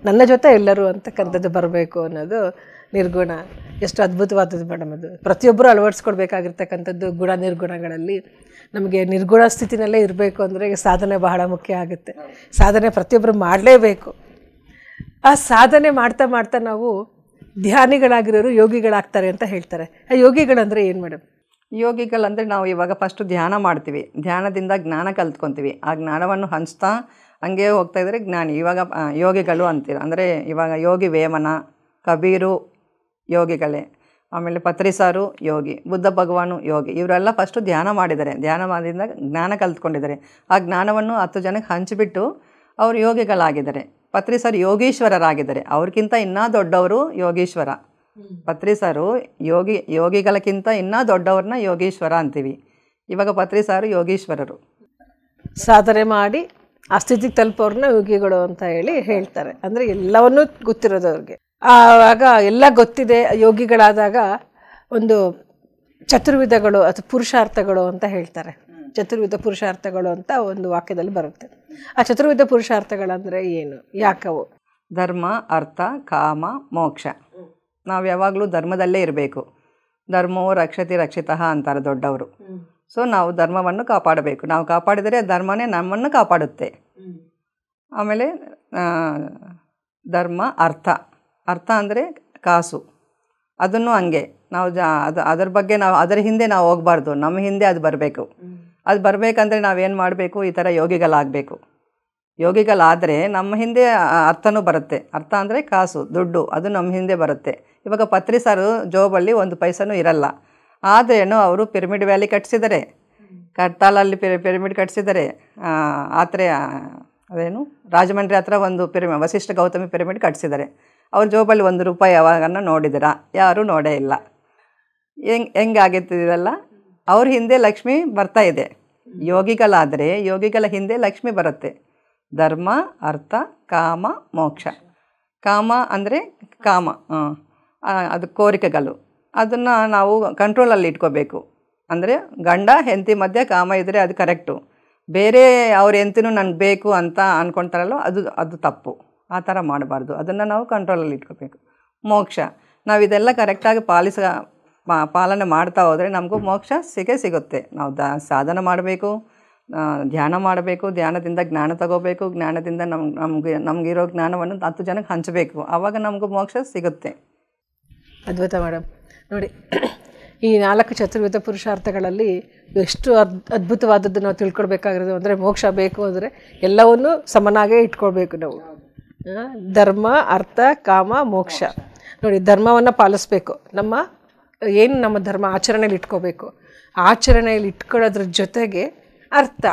ನನ್ನ ಜೊತೆ ಎಲ್ಲರೂ ಅಂತಕ್ಕಂಥದ್ದು ಬರಬೇಕು ಅನ್ನೋದು ನಿರ್ಗುಣ. ಎಷ್ಟು ಅದ್ಭುತವಾದದ್ದು ಮೇಡಮ್ ಅದು. ಪ್ರತಿಯೊಬ್ಬರು ಅಳವಡಿಸ್ಕೊಳ್ಬೇಕಾಗಿರ್ತಕ್ಕಂಥದ್ದು ಗುಣ ನಿರ್ಗುಣಗಳಲ್ಲಿ. ನಮಗೆ ನಿರ್ಗುಣ ಸ್ಥಿತಿನಲ್ಲೇ ಇರಬೇಕು ಅಂದರೆ ಸಾಧನೆ ಬಹಳ ಮುಖ್ಯ ಆಗುತ್ತೆ. ಸಾಧನೆ ಪ್ರತಿಯೊಬ್ಬರು ಮಾಡಲೇಬೇಕು. ಆ ಸಾಧನೆ ಮಾಡ್ತಾ ಮಾಡ್ತಾ ನಾವು ಧ್ಯಾನಿಗಳಾಗಿರೋರು ಯೋಗಿಗಳಾಗ್ತಾರೆ ಅಂತ ಹೇಳ್ತಾರೆ. ಆ ಯೋಗಿಗಳಂದರೆ ಏನು ಮೇಡಮ್? ಯೋಗಿಗಳಂದರೆ ನಾವು ಇವಾಗ ಫಸ್ಟು ಧ್ಯಾನ ಮಾಡ್ತೀವಿ, ಧ್ಯಾನದಿಂದ ಜ್ಞಾನ ಕಲ್ತ್ಕೊತೀವಿ. ಆ ಜ್ಞಾನವನ್ನು ಹಂಚ್ತಾ ಹಂಗೆ ಹೋಗ್ತಾ ಇದ್ದರೆ ಜ್ಞಾನಿ. ಇವಾಗ ಯೋಗಿಗಳು ಅಂತೀರ, ಅಂದರೆ ಇವಾಗ ಯೋಗಿ ವೇಮನ, ಕಬೀರು ಯೋಗಿಗಳೇ, ಆಮೇಲೆ ಪತ್ರಿಸಾರು ಯೋಗಿ, ಬುದ್ಧ ಭಗವಾನು ಯೋಗಿ. ಇವರೆಲ್ಲ ಫಸ್ಟು ಧ್ಯಾನ ಮಾಡಿದ್ದಾರೆ, ಧ್ಯಾನ ಮಾಡಿದಿಂದ ಜ್ಞಾನ ಕಲ್ತ್ಕೊಂಡಿದ್ದಾರೆ. ಆ ಜ್ಞಾನವನ್ನು 10 ಜನಕ್ಕೆ ಹಂಚಿಬಿಟ್ಟು ಅವರು ಯೋಗಿಗಳಾಗಿದ್ದಾರೆ. ಪತ್ರಿಸಾರು ಯೋಗೀಶ್ವರರಾಗಿದ್ದಾರೆ. ಅವ್ರಿಗಿಂತ ಇನ್ನೂ ದೊಡ್ಡವರು ಯೋಗೀಶ್ವರ. ಪತ್ರಿಸಾರು ಯೋಗಿಗಳಕ್ಕಿಂತ ಇನ್ನೂ ದೊಡ್ಡವ್ರನ್ನ ಯೋಗೀಶ್ವರ ಅಂತೀವಿ. ಇವಾಗ ಪತ್ರಿಸಾರು ಯೋಗೀಶ್ವರರು. ಸಾಧನೆ ಮಾಡಿ ಆ ಸ್ಥಿತಿಗೆ ತಲುಪೋರನ್ನ ಯೋಗಿಗಳು ಅಂತ ಹೇಳ್ತಾರೆ. ಅಂದರೆ ಎಲ್ಲವನ್ನೂ ಗೊತ್ತಿರೋದು ಅವ್ರಿಗೆ. ಆವಾಗ ಎಲ್ಲ ಗೊತ್ತಿದೆ ಯೋಗಿಗಳಾದಾಗ ಒಂದು ಚತುರ್ವಿಧಗಳು ಅಥವಾ ಪುರುಷಾರ್ಥಗಳು ಅಂತ ಹೇಳ್ತಾರೆ. ಚತುರ್ವಿಧ ಪುರುಷಾರ್ಥಗಳು ಅಂತ ಒಂದು ವಾಕ್ಯದಲ್ಲಿ ಬರುತ್ತೆ. ಆ ಚತುರ್ವಿಧ ಪುರುಷಾರ್ಥಗಳಂದರೆ ಏನು, ಯಾಕವು? ಧರ್ಮ, ಅರ್ಥ, ಕಾಮ, ಮೋಕ್ಷ. ನಾವು ಯಾವಾಗಲೂ ಧರ್ಮದಲ್ಲೇ ಇರಬೇಕು. ಧರ್ಮವು ರಕ್ಷತಿ ರಕ್ಷಿತಃ ಅಂತಾರೆ ದೊಡ್ಡವರು. ಸೊ ನಾವು ಧರ್ಮವನ್ನು ಕಾಪಾಡಬೇಕು. ನಾವು ಕಾಪಾಡಿದರೆ ಧರ್ಮನೇ ನಮ್ಮನ್ನು ಕಾಪಾಡುತ್ತೆ. ಆಮೇಲೆ ಧರ್ಮ, ಅರ್ಥ ಅಂದರೆ ಕಾಸು. ಅದನ್ನು ಹಂಗೆ ನಾವು ಅದರ ಬಗ್ಗೆ ಅದರ ಹಿಂದೆ ನಾವು ಹೋಗಬಾರ್ದು, ನಮ್ಮ ಹಿಂದೆ ಅದು ಬರಬೇಕು. ಅದು ಬರಬೇಕಂದ್ರೆ ನಾವೇನು ಮಾಡಬೇಕು? ಈ ಥರ ಯೋಗಿಗಳಾಗಬೇಕು. ಯೋಗಿಗಳಾದರೆ ನಮ್ಮ ಹಿಂದೆ ಅರ್ಥನೂ ಬರುತ್ತೆ. ಅರ್ಥ ಅಂದರೆ ಕಾಸು, ದುಡ್ಡು, ಅದು ನಮ್ಮ ಹಿಂದೆ ಬರುತ್ತೆ. ಇವಾಗ ಪತ್ರಿಸಾರು ಜೋಬಲ್ಲಿ 1 ಪೈಸನೂ ಇರಲ್ಲ. ಆದ್ರೇನು ಅವರು ಪಿರಮಿಡ್ ವ್ಯಾಲಿ ಕಟ್ಟಿಸಿದ್ದಾರೆ, ಕರ್ತಾಲಲ್ಲಿ ಪಿರಮಿಡ್ ಕಟ್ಟಿಸಿದ್ದಾರೆ. ಅದೇನು ರಾಜಮಂಡ್ರಿ ಹತ್ರ ಒಂದು ವಸಿಷ್ಠ ಗೌತಮಿ ಪಿರಮಿಡ್ ಕಟ್ಟಿಸಿದ್ದಾರೆ. ಅವ್ರ ಜೋಬಲ್ಲಿ 1 ರೂಪಾಯಿ ಯಾವಾಗನ್ನ ನೋಡಿದ್ದೀರಾ? ಯಾರೂ ನೋಡೇ ಇಲ್ಲ. ಹೆಂಗಾಗಿತ್ತಿದೆಲ್ಲ? ಅವ್ರ ಹಿಂದೆ ಲಕ್ಷ್ಮಿ ಬರ್ತಾ ಇದೆ. ಯೋಗಿಗಳಾದರೆ ಯೋಗಿಗಳ ಹಿಂದೆ ಲಕ್ಷ್ಮಿ ಬರುತ್ತೆ. ಧರ್ಮ, ಅರ್ಥ, ಕಾಮ, ಮೋಕ್ಷ. ಕಾಮ ಅಂದರೆ ಅದು ಕೋರಿಕೆಗಳು. ಅದನ್ನು ನಾವು ಕಂಟ್ರೋಲಲ್ಲಿ ಇಟ್ಕೋಬೇಕು. ಅಂದರೆ ಗಂಡ ಹೆಂಡತಿ ಮಧ್ಯೆ ಕಾಮ ಇದ್ದರೆ ಅದು ಕರೆಕ್ಟು. ಬೇರೆ ಅವ್ರ ಹೆಂಡತಿನೂ ನನಗೆ ಬೇಕು ಅಂತ ಅಂದ್ಕೊಳ್ತಾರಲ್ಲೋ ಅದು ತಪ್ಪು. ಆ ಥರ ಮಾಡಬಾರ್ದು. ಅದನ್ನು ನಾವು ಕಂಟ್ರೋಲಲ್ಲಿ ಇಟ್ಕೋಬೇಕು. ಮೋಕ್ಷ, ನಾವು ಇದೆಲ್ಲ ಕರೆಕ್ಟಾಗಿ ಪಾಲನೆ ಮಾಡ್ತಾ ಹೋದರೆ ನಮಗೂ ಮೋಕ್ಷ ಸಿಗುತ್ತೆ. ನಾವು ಸಾಧನೆ ಮಾಡಬೇಕು, ಧ್ಯಾನ ಮಾಡಬೇಕು, ಧ್ಯಾನದಿಂದ ಜ್ಞಾನ ತಗೋಬೇಕು, ಜ್ಞಾನದಿಂದ ನಮಗಿರೋ ಜ್ಞಾನವನ್ನು 10 ಜನಕ್ಕೆ ಹಂಚಬೇಕು. ಆವಾಗ ನಮಗೂ ಮೋಕ್ಷ ಸಿಗುತ್ತೆ. ಅದ್ಭುತ ಮೇಡಮ್. ನೋಡಿ, ಈ 4 ಚತುರ್ವಿಧ ಪುರುಷಾರ್ಥಗಳಲ್ಲಿ ಎಷ್ಟು ಅದ್ಭುತವಾದದ್ದು ನಾವು ತಿಳ್ಕೊಳ್ಬೇಕಾಗಿರೋದು ಅಂದರೆ, ಮೋಕ್ಷ ಬೇಕು ಅಂದರೆ ಎಲ್ಲವನ್ನೂ ಸಮನಾಗೇ ಇಟ್ಕೊಳ್ಬೇಕು ನಾವು. ಧರ್ಮ, ಅರ್ಥ, ಕಾಮ, ಮೋಕ್ಷ. ನೋಡಿ, ಧರ್ಮವನ್ನು ಪಾಲಿಸ್ಬೇಕು. ನಮ್ಮ ಧರ್ಮ ಆಚರಣೆಯಲ್ಲಿ ಇಟ್ಕೋಬೇಕು. ಆಚರಣೆಯಲ್ಲಿ ಇಟ್ಕೊಳ್ಳೋದ್ರ ಜೊತೆಗೆ ಅರ್ಥ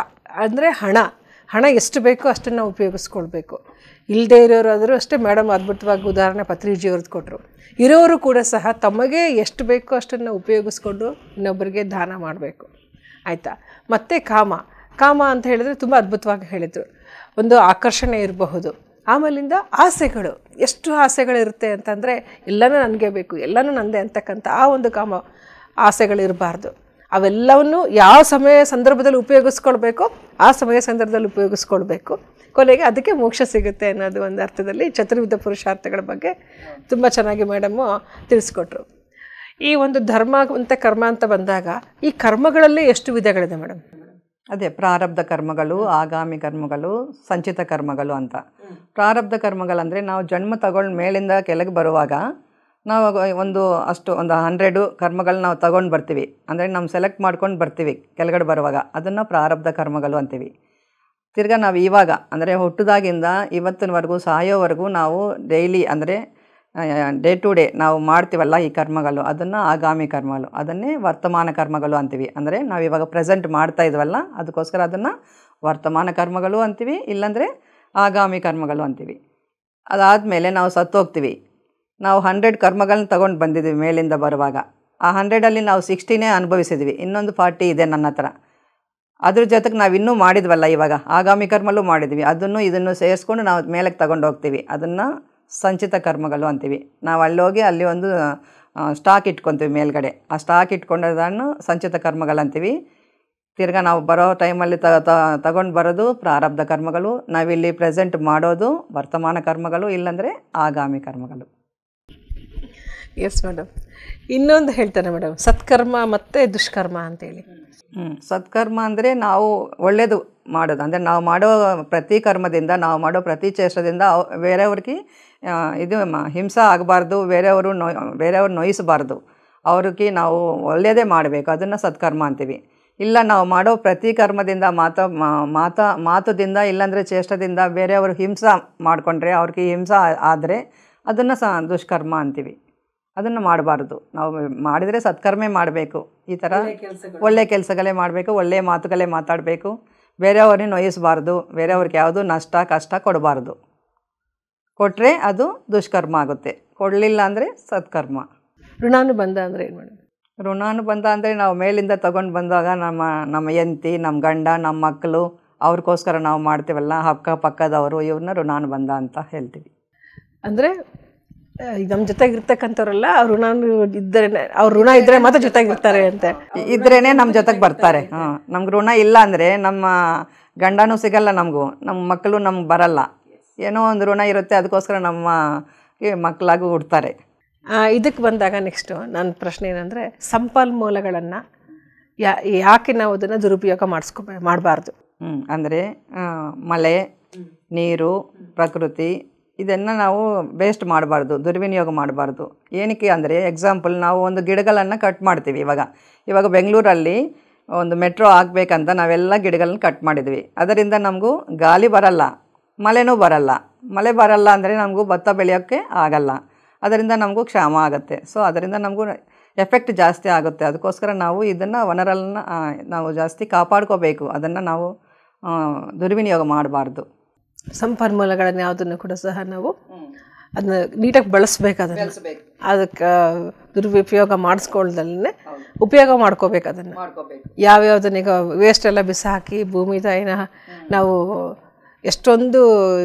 ಅಂದರೆ ಹಣ ಎಷ್ಟು ಬೇಕೋ ಅಷ್ಟನ್ನು ನಾವು ಉಪಯೋಗಿಸ್ಕೊಳ್ಬೇಕು. ಇಲ್ಲದೇ ಇರೋರಾದರೂ ಅಷ್ಟೇ. ಮೇಡಮ್ ಅದ್ಭುತವಾಗಿ ಉದಾಹರಣೆ ಪತ್ರಿಜಿಯವ್ರದ್ದು ಕೊಟ್ಟರು. ಇರೋರು ಕೂಡ ಸಹ ತಮಗೆ ಎಷ್ಟು ಬೇಕೋ ಅಷ್ಟನ್ನು ಉಪಯೋಗಿಸ್ಕೊಂಡು ಇನ್ನೊಬ್ಬರಿಗೆ ದಾನ ಮಾಡಬೇಕು. ಆಯಿತಾ? ಮತ್ತು ಕಾಮ ಅಂತ ಹೇಳಿದ್ರೆ ತುಂಬ ಅದ್ಭುತವಾಗಿ ಹೇಳಿದರು. ಒಂದು ಆಕರ್ಷಣೆ ಇರಬಹುದು. ಆಮೇಲಿಂದ ಆಸೆಗಳು, ಎಷ್ಟು ಆಸೆಗಳಿರುತ್ತೆ ಅಂತಂದರೆ ಎಲ್ಲನೂ ನನಗೆ ಬೇಕು, ಎಲ್ಲನೂ ನನ್ನದೇ ಅಂತಕ್ಕಂಥ ಆ ಒಂದು ಆಸೆಗಳಿರಬಾರ್ದು. ಅವೆಲ್ಲವನ್ನು ಯಾವ ಸಂದರ್ಭದಲ್ಲಿ ಉಪಯೋಗಿಸ್ಕೊಳ್ಬೇಕೋ ಆ ಸಂದರ್ಭದಲ್ಲಿ ಉಪಯೋಗಿಸ್ಕೊಳ್ಬೇಕು. ಕೊನೆಗೆ ಅದಕ್ಕೆ ಮೋಕ್ಷ ಸಿಗುತ್ತೆ ಅನ್ನೋದು ಒಂದು ಅರ್ಥದಲ್ಲಿ ಚತುರ್ವಿಧ ಪುರುಷಾರ್ಥಗಳ ಬಗ್ಗೆ ತುಂಬ ಚೆನ್ನಾಗಿ ಮೇಡಮ್ಮು ತಿಳಿಸ್ಕೊಟ್ರು. ಈ ಒಂದು ಧರ್ಮ ಅಂತ ಕರ್ಮ ಅಂತ ಬಂದಾಗ ಈ ಕರ್ಮಗಳಲ್ಲಿ ಎಷ್ಟು ವಿಧಗಳಿದೆ ಮೇಡಮ್? ಅದೇ ಪ್ರಾರಬ್ಧ ಕರ್ಮಗಳು, ಆಗಾಮಿ ಕರ್ಮಗಳು, ಸಂಚಿತ ಕರ್ಮಗಳು ಅಂತ. ಪ್ರಾರಬ್ಧ ಕರ್ಮಗಳಂದರೆ ನಾವು ಜನ್ಮ ತಗೊಂಡು ಮೇಲಿಂದ ಕೆಳಗೆ ಬರುವಾಗ ನಾವು ಒಂದು 100 ಕರ್ಮಗಳು ನಾವು ತಗೊಂಡು ಬರ್ತೀವಿ. ಅಂದರೆ ನಾವು ಸೆಲೆಕ್ಟ್ ಮಾಡ್ಕೊಂಡು ಬರ್ತೀವಿ ಕೆಳಗಡೆ ಬರುವಾಗ, ಅದನ್ನು ಪ್ರಾರಬ್ಧ ಕರ್ಮಗಳು ಅಂತೀವಿ. ತಿರ್ಗಾ ನಾವು ಇವಾಗ ಅಂದರೆ ಹುಟ್ಟಿದಾಗಿಂದ ಇವತ್ತಿನವರೆಗೂ ಸಾಯೋವರೆಗೂ ನಾವು ಡೈಲಿ ಅಂದರೆ ಡೇ ಟು ಡೇ ನಾವು ಮಾಡ್ತೀವಲ್ಲ ಈ ಕರ್ಮಗಳು, ಅದನ್ನು ಆಗಾಮಿ ಕರ್ಮಗಳು, ಅದನ್ನೇ ವರ್ತಮಾನ ಕರ್ಮಗಳು ಅಂತೀವಿ. ಅಂದರೆ ನಾವು ಇವಾಗ ಪ್ರೆಸೆಂಟ್ ಮಾಡ್ತಾ ಇದ್ವಲ್ಲ, ಅದಕ್ಕೋಸ್ಕರ ಅದನ್ನು ವರ್ತಮಾನ ಕರ್ಮಗಳು ಅಂತೀವಿ, ಇಲ್ಲಾಂದರೆ ಆಗಾಮಿ ಕರ್ಮಗಳು ಅಂತೀವಿ. ಅದಾದಮೇಲೆ ನಾವು ಸತ್ತೋಗ್ತೀವಿ. ನಾವು 100 ಕರ್ಮಗಳನ್ನ ತಗೊಂಡು ಬಂದಿದ್ದೀವಿ ಮೇಲಿಂದ ಬರುವಾಗ. ಆ 100ಅಲ್ಲಿ ನಾವು 60ನೇ ಅನುಭವಿಸಿದ್ವಿ, ಇನ್ನೊಂದು 40 ಇದೆ ನನ್ನ ಹತ್ರ. ಅದ್ರ ಜೊತೆಗೆ ನಾವು ಇನ್ನೂ ಮಾಡಿದ್ವಲ್ಲ, ಇವಾಗ ಆಗಾಮಿ ಕರ್ಮಲ್ಲೂ ಮಾಡಿದ್ವಿ, ಅದನ್ನು ಇದನ್ನು ಸೇರಿಸ್ಕೊಂಡು ನಾವು ಮೇಲಕ್ಕೆ ತಗೊಂಡು ಹೋಗ್ತೀವಿ. ಅದನ್ನು ಸಂಚಿತ ಕರ್ಮಗಳು ಅಂತೀವಿ. ನಾವು ಅಲ್ಲೋಗಿ ಅಲ್ಲಿ ಒಂದು ಸ್ಟಾಕ್ ಇಟ್ಕೊತೀವಿ ಮೇಲ್ಗಡೆ, ಆ ಸ್ಟಾಕ್ ಇಟ್ಕೊಂಡದನ್ನು ಸಂಚಿತ ಕರ್ಮಗಳು ಅಂತೀವಿ. ತಿರ್ಗಾ ನಾವು ಬರೋ ಟೈಮಲ್ಲಿ ತಗೊಂಡು ಬರೋದು ಪ್ರಾರಬ್ಧ ಕರ್ಮಗಳು, ನಾವಿಲ್ಲಿ ಪ್ರೆಸೆಂಟ್ ಮಾಡೋದು ವರ್ತಮಾನ ಕರ್ಮಗಳು, ಇಲ್ಲಾಂದರೆ ಆಗಾಮಿ ಕರ್ಮಗಳು. Yes madam. ಇನ್ನೊಂದು ಹೇಳ್ತಾರೆ ಮೇಡಮ್, ಸತ್ಕರ್ಮ ಮತ್ತು ದುಷ್ಕರ್ಮ ಅಂತೇಳಿ. ಸತ್ಕರ್ಮ ಅಂದರೆ ನಾವು ಒಳ್ಳೆಯದು ಮಾಡೋದು. ಅಂದರೆ ನಾವು ಮಾಡೋ ಪ್ರತಿ ಕರ್ಮದಿಂದ, ನಾವು ಮಾಡೋ ಪ್ರತಿ ಚೇಷ್ಟದಿಂದ ಬೇರೆಯವ್ರಿಗೆ ಇದು ಹಿಂಸೆ ಆಗಬಾರ್ದು, ಬೇರೆಯವ್ರು ನೋಯಿಸಬಾರ್ದು, ಅವ್ರಿಗೆ ನಾವು ಒಳ್ಳೆಯದೇ ಮಾಡಬೇಕು, ಅದನ್ನು ಸತ್ಕರ್ಮ ಅಂತೀವಿ. ಇಲ್ಲ ನಾವು ಮಾಡೋ ಪ್ರತಿ ಕರ್ಮದಿಂದ ಮಾತುದಿಂದ ಇಲ್ಲಾಂದರೆ ಚೇಷ್ಟದಿಂದ ಬೇರೆಯವರು ಹಿಂಸೆ ಮಾಡಿಕೊಂಡ್ರೆ, ಅವ್ರಿಗೆ ಹಿಂಸೆ ಆದರೆ ಅದನ್ನು ದುಷ್ಕರ್ಮ ಅಂತೀವಿ. ಅದನ್ನು ಮಾಡಬಾರ್ದು. ನಾವು ಮಾಡಿದರೆ ಸತ್ಕರ್ಮೆ ಮಾಡಬೇಕು. ಈ ಥರ ಒಳ್ಳೆಯ ಕೆಲಸಗಳೇ ಮಾಡಬೇಕು, ಒಳ್ಳೆಯ ಮಾತುಗಳೇ ಮಾತಾಡಬೇಕು, ಬೇರೆಯವ್ರನ್ನ ನೋಯಿಸಬಾರ್ದು, ಬೇರೆಯವ್ರಿಗೆ ಯಾವುದು ನಷ್ಟ ಕಷ್ಟ ಕೊಡಬಾರ್ದು. ಕೊಟ್ಟರೆ ಅದು ದುಷ್ಕರ್ಮ ಆಗುತ್ತೆ, ಕೊಡಲಿಲ್ಲ ಅಂದರೆ ಸತ್ಕರ್ಮ. ಋಣಾನುಬಂಧ ಅಂದರೆ ಏನು ಮೇಡಮ್? ಋಣಾನುಬಂಧ ಅಂದರೆ ನಾವು ಮೇಲಿಂದ ತಗೊಂಡು ಬಂದಾಗ ನಮ್ಮ ಹೆಂಡತಿ, ನಮ್ಮ ಗಂಡ, ನಮ್ಮ ಮಕ್ಕಳು, ಅವ್ರಿಗೋಸ್ಕರ ನಾವು ಮಾಡ್ತೀವಲ್ಲ, ಅಕ್ಕಪಕ್ಕದವರು, ಇವ್ರನ್ನ ಋಣಾನುಬಂಧ ಅಂತ ಹೇಳ್ತೀವಿ. ಅಂದರೆ ನಮ್ಮ ಜೊತೆಗಿರ್ತಕ್ಕಂಥವ್ರೆಲ್ಲ ಅವ್ರ ಋಣ ಇದ್ದರೆ, ಅವ್ರ ಋಣ ಇದ್ದರೆ ಮಾತ್ರ ಜೊತೆಗಿರ್ತಾರೆ ಅಂತ ಇದ್ರೇ ನಮ್ಮ ಜೊತೆಗೆ ಬರ್ತಾರೆ. ನಮ್ಗೆ ಋಣ ಇಲ್ಲ ಅಂದರೆ ನಮ್ಮ ಗಂಡನೂ ಸಿಗಲ್ಲ, ನಮ್ಮ ಮಕ್ಕಳು ನಮ್ಗೆ ಬರಲ್ಲ. ಏನೋ ಒಂದು ಋಣ ಇರುತ್ತೆ, ಅದಕ್ಕೋಸ್ಕರ ನಮ್ಮ ಮಕ್ಕಳಾಗೂ ಹುಡ್ತಾರೆ. ಇದಕ್ಕೆ ಬಂದಾಗ ನೆಕ್ಸ್ಟು ನನ್ನ ಪ್ರಶ್ನೆ ಏನಂದರೆ, ಸಂಪನ್ಮೂಲಗಳನ್ನು ಯಾಕೆ ನಾವು ಅದನ್ನು ದುರುಪಯೋಗ ಮಾಡಬಾರ್ದು? ಅಂದರೆ ಮಳೆ, ನೀರು, ಪ್ರಕೃತಿ, ಇದನ್ನು ನಾವು ವೇಸ್ಟ್ ಮಾಡಬಾರ್ದು, ದುರ್ವಿನಿಯೋಗ ಮಾಡಬಾರ್ದು. ಏನಕ್ಕೆ ಅಂದರೆ, ಎಕ್ಸಾಂಪಲ್ ನಾವು ಒಂದು ಗಿಡಗಳನ್ನು ಕಟ್ ಮಾಡ್ತೀವಿ. ಇವಾಗ ಬೆಂಗಳೂರಲ್ಲಿ ಒಂದು ಮೆಟ್ರೋ ಆಗಬೇಕಂತ ನಾವೆಲ್ಲ ಗಿಡಗಳನ್ನ ಕಟ್ ಮಾಡಿದ್ವಿ. ಅದರಿಂದ ನಮಗೂ ಗಾಳಿ ಬರಲ್ಲ, ಮಳೆನೂ ಬರಲ್ಲ. ಮಳೆ ಬರಲ್ಲ ಅಂದರೆ ನಮಗೂ ಭತ್ತ ಬೆಳೆಯೋಕ್ಕೆ ಆಗಲ್ಲ, ಅದರಿಂದ ನಮಗೂ ಕ್ಷಾಮ ಆಗುತ್ತೆ. ಸೊ ಅದರಿಂದ ನಮಗೂ ಎಫೆಕ್ಟ್ ಜಾಸ್ತಿ ಆಗುತ್ತೆ. ಅದಕ್ಕೋಸ್ಕರ ನಾವು ಇದನ್ನು ವನರಲ್ನ ನಾವು ಜಾಸ್ತಿ ಕಾಪಾಡ್ಕೋಬೇಕು, ಅದನ್ನು ನಾವು ದುರ್ವಿನಿಯೋಗ ಮಾಡಬಾರ್ದು. ಸಂಪನ್ಮೂಲಗಳನ್ನು ಯಾವುದನ್ನು ಕೂಡ ಸಹ ನಾವು ಅದನ್ನ ನೀಟಾಗಿ ಬಳಸ್ಬೇಕು, ಅದಕ್ಕೆ ದುರುಪಯೋಗ ಮಾಡಿಸ್ಕೊಳ್ದಲ್ಲೇ ಉಪಯೋಗ ಮಾಡ್ಕೋಬೇಕು. ಅದನ್ನು ಯಾವ್ಯಾವುದನ್ನ ಈಗ ವೇಸ್ಟ್ ಎಲ್ಲ ಬಿಸಾಕಿ ಭೂಮಿ ತಾಯಿನ ನಾವು ಎಷ್ಟೊಂದು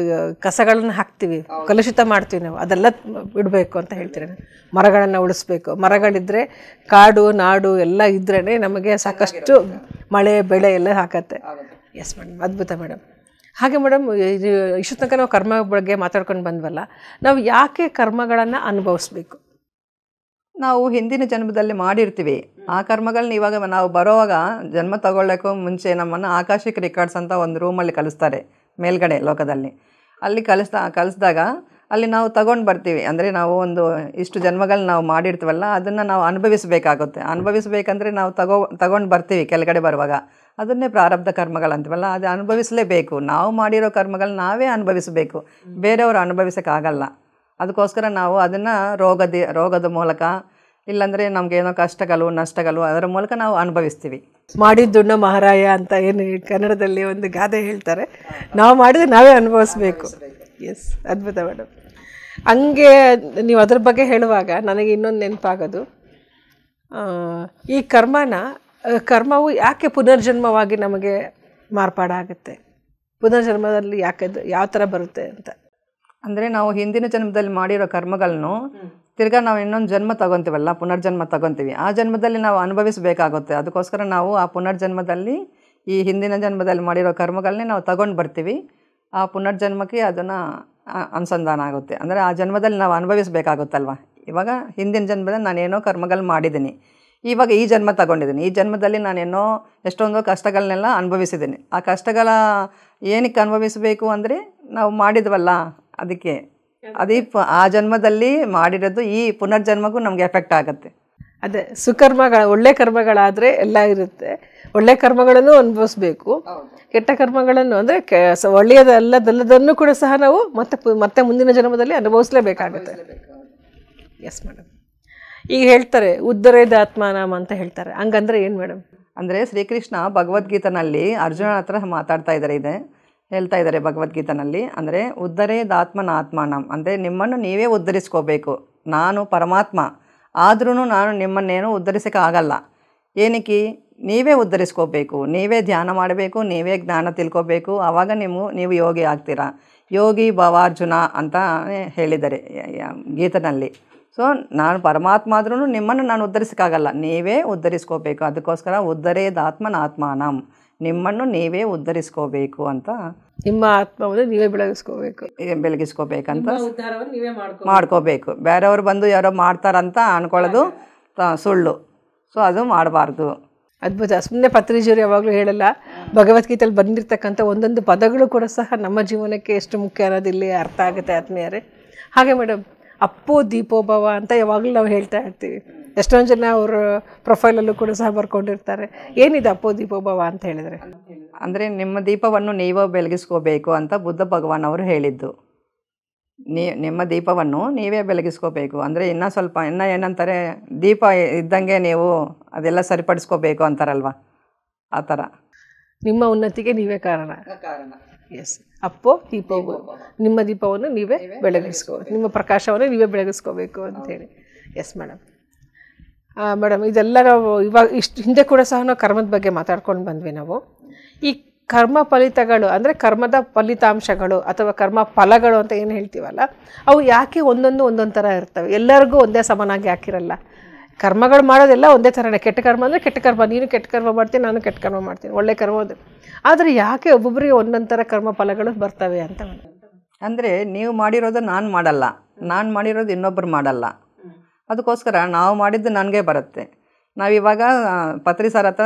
ಕಸಗಳನ್ನು ಹಾಕ್ತೀವಿ, ಕಲುಷಿತ ಮಾಡ್ತೀವಿ, ನಾವು ಅದೆಲ್ಲ ಬಿಡಬೇಕು ಅಂತ ಹೇಳ್ತೀರಿ. ಮರಗಳನ್ನು ಉಳಿಸ್ಬೇಕು. ಮರಗಳಿದ್ದರೆ ಕಾಡು ನಾಡು ಎಲ್ಲ ಇದ್ರೇ ನಮಗೆ ಸಾಕಷ್ಟು ಮಳೆ ಬೆಳೆ ಎಲ್ಲ ಹಾಕತ್ತೆ. ಎಸ್ ಮೇಡಮ್, ಅದ್ಭುತ ಮೇಡಮ್. ಹಾಗೆ ಮೇಡಮ್, ಇಷ್ಟು ತನಕ ನಾವು ಕರ್ಮ ಬಗ್ಗೆ ಮಾತಾಡ್ಕೊಂಡು ಬಂದ್ವಲ್ಲ, ನಾವು ಯಾಕೆ ಕರ್ಮಗಳನ್ನು ಅನುಭವಿಸ್ಬೇಕು? ನಾವು ಹಿಂದಿನ ಜನ್ಮದಲ್ಲಿ ಮಾಡಿರ್ತೀವಿ ಆ ಕರ್ಮಗಳನ್ನ. ಇವಾಗ ನಾವು ಬರೋವಾಗ ಜನ್ಮ ತಗೊಳ್ಳೋಕ್ಕೂ ಮುಂಚೆ ನಮ್ಮನ್ನು ಆಕಾಶಿಕ್ ರೆಕಾರ್ಡ್ಸ್ ಅಂತ ಒಂದು ರೂಮಲ್ಲಿ ಕಳಿಸ್ತಾರೆ ಮೇಲ್ಗಡೆ ಲೋಕದಲ್ಲಿ. ಅಲ್ಲಿ ಕಳಿಸಿದಾಗ ಅಲ್ಲಿ ನಾವು ತಗೊಂಡು ಬರ್ತೀವಿ. ಅಂದರೆ ನಾವು ಒಂದು ಇಷ್ಟು ಜನ್ಮಗಳು ನಾವು ಮಾಡಿರ್ತೀವಲ್ಲ, ಅದನ್ನು ನಾವು ಅನುಭವಿಸಬೇಕಾಗುತ್ತೆ. ಅನುಭವಿಸ್ಬೇಕಂದ್ರೆ ನಾವು ತಗೊಂಡು ಬರ್ತೀವಿ ಕೆಳಗಡೆ ಬರುವಾಗ, ಅದನ್ನೇ ಪ್ರಾರಬ್ಧ ಕರ್ಮಗಳಂತೀವಲ್ಲ, ಅದು ಅನುಭವಿಸಲೇಬೇಕು. ನಾವು ಮಾಡಿರೋ ಕರ್ಮಗಳು ನಾವೇ ಅನುಭವಿಸಬೇಕು, ಬೇರೆಯವರು ಅನುಭವಿಸೋಕ್ಕಾಗಲ್ಲ. ಅದಕ್ಕೋಸ್ಕರ ನಾವು ಅದನ್ನು ರೋಗದ ಮೂಲಕ, ಇಲ್ಲಾಂದರೆ ನಮಗೇನೋ ಕಷ್ಟಗಳು ನಷ್ಟಗಳು ಅದರ ಮೂಲಕ ನಾವು ಅನುಭವಿಸ್ತೀವಿ. ಮಾಡಿದ್ದುಣ್ಣ ಮಹಾರಾಯ ಅಂತ ಏನು ಕನ್ನಡದಲ್ಲಿ ಒಂದು ಗಾದೆ ಹೇಳ್ತಾರೆ, ನಾವು ಮಾಡಿದ್ರೆ ನಾವೇ ಅನುಭವಿಸ್ಬೇಕು. ಎಸ್, ಅದ್ಭುತ ಮೇಡಮ್. ಹಂಗೆ ನೀವು ಅದ್ರ ಬಗ್ಗೆ ಹೇಳುವಾಗ ನನಗೆ ಇನ್ನೊಂದು ನೆನಪಾಗೋದು, ಈ ಕರ್ಮವು ಯಾಕೆ ಪುನರ್ಜನ್ಮವಾಗಿ ನಮಗೆ ಮಾರ್ಪಾಡಾಗುತ್ತೆ? ಪುನರ್ಜನ್ಮದಲ್ಲಿ ಯಾಕೆ ಯಾವ ಥರ ಬರುತ್ತೆ ಅಂತ? ಅಂದರೆ ನಾವು ಹಿಂದಿನ ಜನ್ಮದಲ್ಲಿ ಮಾಡಿರೋ ಕರ್ಮಗಳನ್ನು ತಿರ್ಗಾ ನಾವು ಇನ್ನೊಂದು ಜನ್ಮ ತಗೊತೀವಲ್ಲ, ಪುನರ್ಜನ್ಮ ತಗೊತೀವಿ. ಆ ಜನ್ಮದಲ್ಲಿ ನಾವು ಅನುಭವಿಸಬೇಕಾಗುತ್ತೆ. ಅದಕ್ಕೋಸ್ಕರ ನಾವು ಆ ಪುನರ್ಜನ್ಮದಲ್ಲಿ ಈ ಹಿಂದಿನ ಜನ್ಮದಲ್ಲಿ ಮಾಡಿರೋ ಕರ್ಮಗಳನ್ನೇ ನಾವು ತಗೊಂಡು ಬರ್ತೀವಿ. ಆ ಪುನರ್ಜನ್ಮಕ್ಕೆ ಅದನ್ನು ಅನುಸಂಧಾನ ಆಗುತ್ತೆ. ಅಂದರೆ ಆ ಜನ್ಮದಲ್ಲಿ ನಾವು ಅನುಭವಿಸಬೇಕಾಗುತ್ತಲ್ವ. ಇವಾಗ ಹಿಂದಿನ ಜನ್ಮದಲ್ಲಿ ನಾನೇನೋ ಕರ್ಮಗಳು ಮಾಡಿದ್ದೀನಿ, ಇವಾಗ ಈ ಜನ್ಮ ತಗೊಂಡಿದ್ದೀನಿ. ಈ ಜನ್ಮದಲ್ಲಿ ನಾನೇನೋ ಎಷ್ಟೊಂದು ಕಷ್ಟಗಳನ್ನೆಲ್ಲ ಅನುಭವಿಸಿದ್ದೀನಿ. ಆ ಕಷ್ಟಗಳ ಏನಕ್ಕೆ ಅನುಭವಿಸಬೇಕು ಅಂದರೆ ನಾವು ಮಾಡಿದ್ವಲ್ಲ ಅದಕ್ಕೆ. ಆ ಜನ್ಮದಲ್ಲಿ ಮಾಡಿರೋದು ಈ ಪುನರ್ಜನ್ಮಗೂ ನಮಗೆ ಎಫೆಕ್ಟ್ ಆಗುತ್ತೆ. ಅದೇ ಒಳ್ಳೆ ಕರ್ಮಗಳಾದರೆ ಎಲ್ಲ ಇರುತ್ತೆ. ಒಳ್ಳೆ ಕರ್ಮಗಳನ್ನು ಅನುಭವಿಸ್ಬೇಕು, ಕೆಟ್ಟ ಕರ್ಮಗಳನ್ನು ಅಂದರೆ ಒಳ್ಳೆಯದಲ್ಲದಲ್ಲದನ್ನು ಕೂಡ ಸಹ ನಾವು ಮತ್ತೆ ಮುಂದಿನ ಜನ್ಮದಲ್ಲಿ ಅನುಭವಿಸಲೇಬೇಕಾಗುತ್ತೆ. Yes madam. ಈಗ ಹೇಳ್ತಾರೆ ಉದ್ಧರೇದ ಆತ್ಮಾನಾಮ ಅಂತ ಹೇಳ್ತಾರೆ, ಹಂಗಂದ್ರೆ ಏನು ಮೇಡಮ್? ಅಂದರೆ ಶ್ರೀಕೃಷ್ಣ ಭಗವದ್ಗೀತನಲ್ಲಿ ಅರ್ಜುನ ಹತ್ರ ಮಾತಾಡ್ತಾ ಇದ್ದಾರೆ, ಹೇಳ್ತಾ ಇದ್ದಾರೆ ಭಗವದ್ಗೀತನಲ್ಲಿ. ಅಂದರೆ ಉದ್ಧರೇದಾತ್ಮನ ಆತ್ಮಾನಂ ಅಂದರೆ ನಿಮ್ಮನ್ನು ನೀವೇ ಉದ್ಧರಿಸ್ಕೋಬೇಕು. ನಾನು ಪರಮಾತ್ಮ ಆದ್ರೂ ನಾನು ನಿಮ್ಮನ್ನೇನು ಉದ್ಧರಿಸೋಕ್ಕಾಗಲ್ಲ. ಏನಕ್ಕೆ? ನೀವೇ ಉದ್ಧರಿಸ್ಕೋಬೇಕು, ನೀವೇ ಧ್ಯಾನ ಮಾಡಬೇಕು, ನೀವೇ ಜ್ಞಾನ ತಿಳ್ಕೋಬೇಕು, ಆವಾಗ ನೀವು ಯೋಗಿ ಆಗ್ತೀರಾ. ಯೋಗಿ ಭವಾರ್ಜುನ ಅಂತ ಹೇಳಿದ್ದಾರೆ ಗೀತನಲ್ಲಿ. ಸೊ ನಾನು ಪರಮಾತ್ಮ ಆದ್ರೂ ನಿಮ್ಮನ್ನು ನಾನು ಉದ್ಧರಿಸೋಕ್ಕಾಗಲ್ಲ, ನೀವೇ ಉದ್ಧರಿಸ್ಕೋಬೇಕು. ಅದಕ್ಕೋಸ್ಕರ ಉದ್ಧರೇದಾತ್ಮನ ಆತ್ಮಾನಂ, ನಿಮ್ಮನ್ನು ನೀವೇ ಉದ್ಧರಿಸ್ಕೋಬೇಕು ಅಂತ. ನಿಮ್ಮ ಆತ್ಮವನ್ನು ನೀವೇ ಬೆಳಗಿಸ್ಕೋಬೇಕಂತ ಮಾಡ್ಕೋಬೇಕು. ಬೇರೆಯವ್ರು ಬಂದು ಯಾರೋ ಮಾಡ್ತಾರಂತ ಅನ್ಕೊಳ್ಳೋದು ಸುಳ್ಳು. ಸೊ ಅದು ಮಾಡಬಾರ್ದು. ಅದ್ಭುತ. ಸುಮ್ಮನೆ ಪತ್ರಿಜಿಯವರು ಯಾವಾಗಲೂ ಹೇಳಲ್ಲ, ಭಗವದ್ಗೀತೆಯಲ್ಲಿ ಬಂದಿರತಕ್ಕಂಥ ಒಂದೊಂದು ಪದಗಳು ಕೂಡ ಸಹ ನಮ್ಮ ಜೀವನಕ್ಕೆ ಎಷ್ಟು ಮುಖ್ಯ ಅನ್ನೋದು ಇಲ್ಲಿ ಅರ್ಥ ಆಗುತ್ತೆ ಆತ್ಮೀಯರೇ. ಹಾಗೆ ಮೇಡಮ್, ಅಪ್ಪೋ ದೀಪೋಭವ ಅಂತ ಯಾವಾಗಲೂ ನಾವು ಹೇಳ್ತಾ ಇರ್ತೀವಿ. ಎಷ್ಟೊಂದು ಜನ ಅವ್ರ ಪ್ರೊಫೈಲಲ್ಲೂ ಕೂಡ ಸಹ ಬರ್ಕೊಂಡಿರ್ತಾರೆ. ಏನಿದೆ ಅಪ್ಪೋ ದೀಪೋಭವ ಅಂತ ಹೇಳಿದರೆ? ಅಂದರೆ ನಿಮ್ಮ ದೀಪವನ್ನು ನೀವೇ ಬೆಳಗಿಸ್ಕೋಬೇಕು ಅಂತ ಬುದ್ಧ ಭಗವಾನ್ ಅವರು ಹೇಳಿದ್ದು. ನಿಮ್ಮ ದೀಪವನ್ನು ನೀವೇ ಬೆಳಗಿಸ್ಕೋಬೇಕು ಅಂದರೆ ಇನ್ನೂ ಏನಂತಾರೆ, ದೀಪ ಇದ್ದಂಗೆ ನೀವು ಅದೆಲ್ಲ ಸರಿಪಡಿಸ್ಕೋಬೇಕು ಅಂತಾರಲ್ವ, ಆ ಥರ. ನಿಮ್ಮ ಉನ್ನತಿಗೆ ನೀವೇ ಕಾರಣ. ಎಸ್. ಅಪ್ಪೋ ದೀಪೋಭವ, ನಿಮ್ಮ ದೀಪವನ್ನು ನೀವೇ ನಿಮ್ಮ ಪ್ರಕಾಶವನ್ನು ನೀವೇ ಬೆಳಗಿಸ್ಕೋಬೇಕು ಅಂಥೇಳಿ. Yes madam. ಮೇಡಮ್, ಇದೆಲ್ಲ ನಾವು ಇವಾಗ ಹಿಂದೆ ಕೂಡ ಸಹ ನಾವು ಕರ್ಮದ ಬಗ್ಗೆ ಮಾತಾಡ್ಕೊಂಡು ಬಂದ್ವಿ. ನಾವು ಈ ಕರ್ಮ ಫಲಿತಗಳು ಅಂದರೆ ಕರ್ಮದ ಫಲಿತಾಂಶಗಳು ಅಥವಾ ಕರ್ಮ ಫಲಗಳು ಅಂತ ಏನು ಹೇಳ್ತೀವಲ್ಲ, ಅವು ಯಾಕೆ ಒಂದೊಂದು ಥರ ಇರ್ತವೆ? ಎಲ್ಲರಿಗೂ ಒಂದೇ ಸಮನಾಗಿ ಯಾಕಿರಲ್ಲ? ಕರ್ಮಗಳು ಮಾಡೋದೆಲ್ಲ ಒಂದೇ ಥರನೇ. ಕೆಟ್ಟ ಕರ್ಮ ಅಂದರೆ ಕೆಟ್ಟ ಕರ್ಮ, ನೀನು ಕೆಟ್ಟ ಕರ್ಮ ಮಾಡ್ತೀನಿ, ನಾನು ಕೆಟ್ಟ ಕರ್ಮ ಮಾಡ್ತೀನಿ, ಒಳ್ಳೆ ಕರ್ಮ ಅದು. ಆದರೆ ಯಾಕೆ ಒಬ್ಬೊಬ್ಬರಿಗೆ ಒಂದೊಂದು ಥರ ಕರ್ಮ ಫಲಗಳು ಬರ್ತವೆ ಅಂತ? ಅಂದರೆ ನೀವು ಮಾಡಿರೋದು ನಾನು ಮಾಡಲ್ಲ, ನಾನು ಮಾಡಿರೋದು ಇನ್ನೊಬ್ಬರು ಮಾಡಲ್ಲ. ಅದಕ್ಕೋಸ್ಕರ ನಾವು ಮಾಡಿದ್ದು ನನಗೆ ಬರುತ್ತೆ. ನಾವಿವಾಗ ಪತ್ರಿ ಸರ್ ಹತ್ರ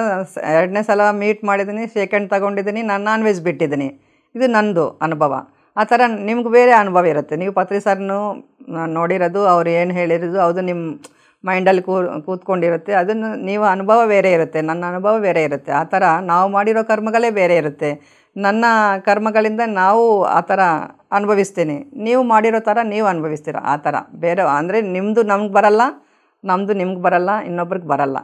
2ನೇ ಸಲ ಮೀಟ್ ಮಾಡಿದ್ದೀನಿ, ಸೆಕೆಂಡ್ ತೊಗೊಂಡಿದ್ದೀನಿ, ನಾನು ನಾನ್ ವೆಜ್ ಬಿಟ್ಟಿದ್ದೀನಿ. ಇದು ನನ್ನದು ಅನುಭವ. ಆ ಥರ ನಿಮ್ಗೆ ಬೇರೆ ಅನುಭವ ಇರುತ್ತೆ. ನೀವು ಪತ್ರಿ ಸರ್ನು ನೋಡಿರೋದು, ಅವ್ರು ಏನು ಹೇಳಿರೋದು ಅದು ನಿಮ್ಮ ಮೈಂಡಲ್ಲಿ ಕೂತ್ಕೊಂಡಿರುತ್ತೆ. ಅದನ್ನು ನೀವು ಅನುಭವ ಬೇರೆ ಇರುತ್ತೆ, ನನ್ನ ಅನುಭವ ಬೇರೆ ಇರುತ್ತೆ. ಆ ಥರ ನಾವು ಮಾಡಿರೋ ಕರ್ಮಗಳೇ ಬೇರೆ ಇರುತ್ತೆ. ನನ್ನ ಕರ್ಮಗಳಿಂದ ನಾವು ಆ ಥರ ಅನುಭವಿಸ್ತೀನಿ, ನೀವು ಮಾಡಿರೋ ಥರ ನೀವು ಅನುಭವಿಸ್ತೀರ. ಆ ಥರ ಬೇರೆ ಅಂದರೆ ನಿಮ್ಮದು ನಮ್ಗೆ ಬರಲ್ಲ, ನಮ್ಮದು ನಿಮ್ಗೆ ಬರಲ್ಲ, ಇನ್ನೊಬ್ರಿಗೆ ಬರಲ್ಲ.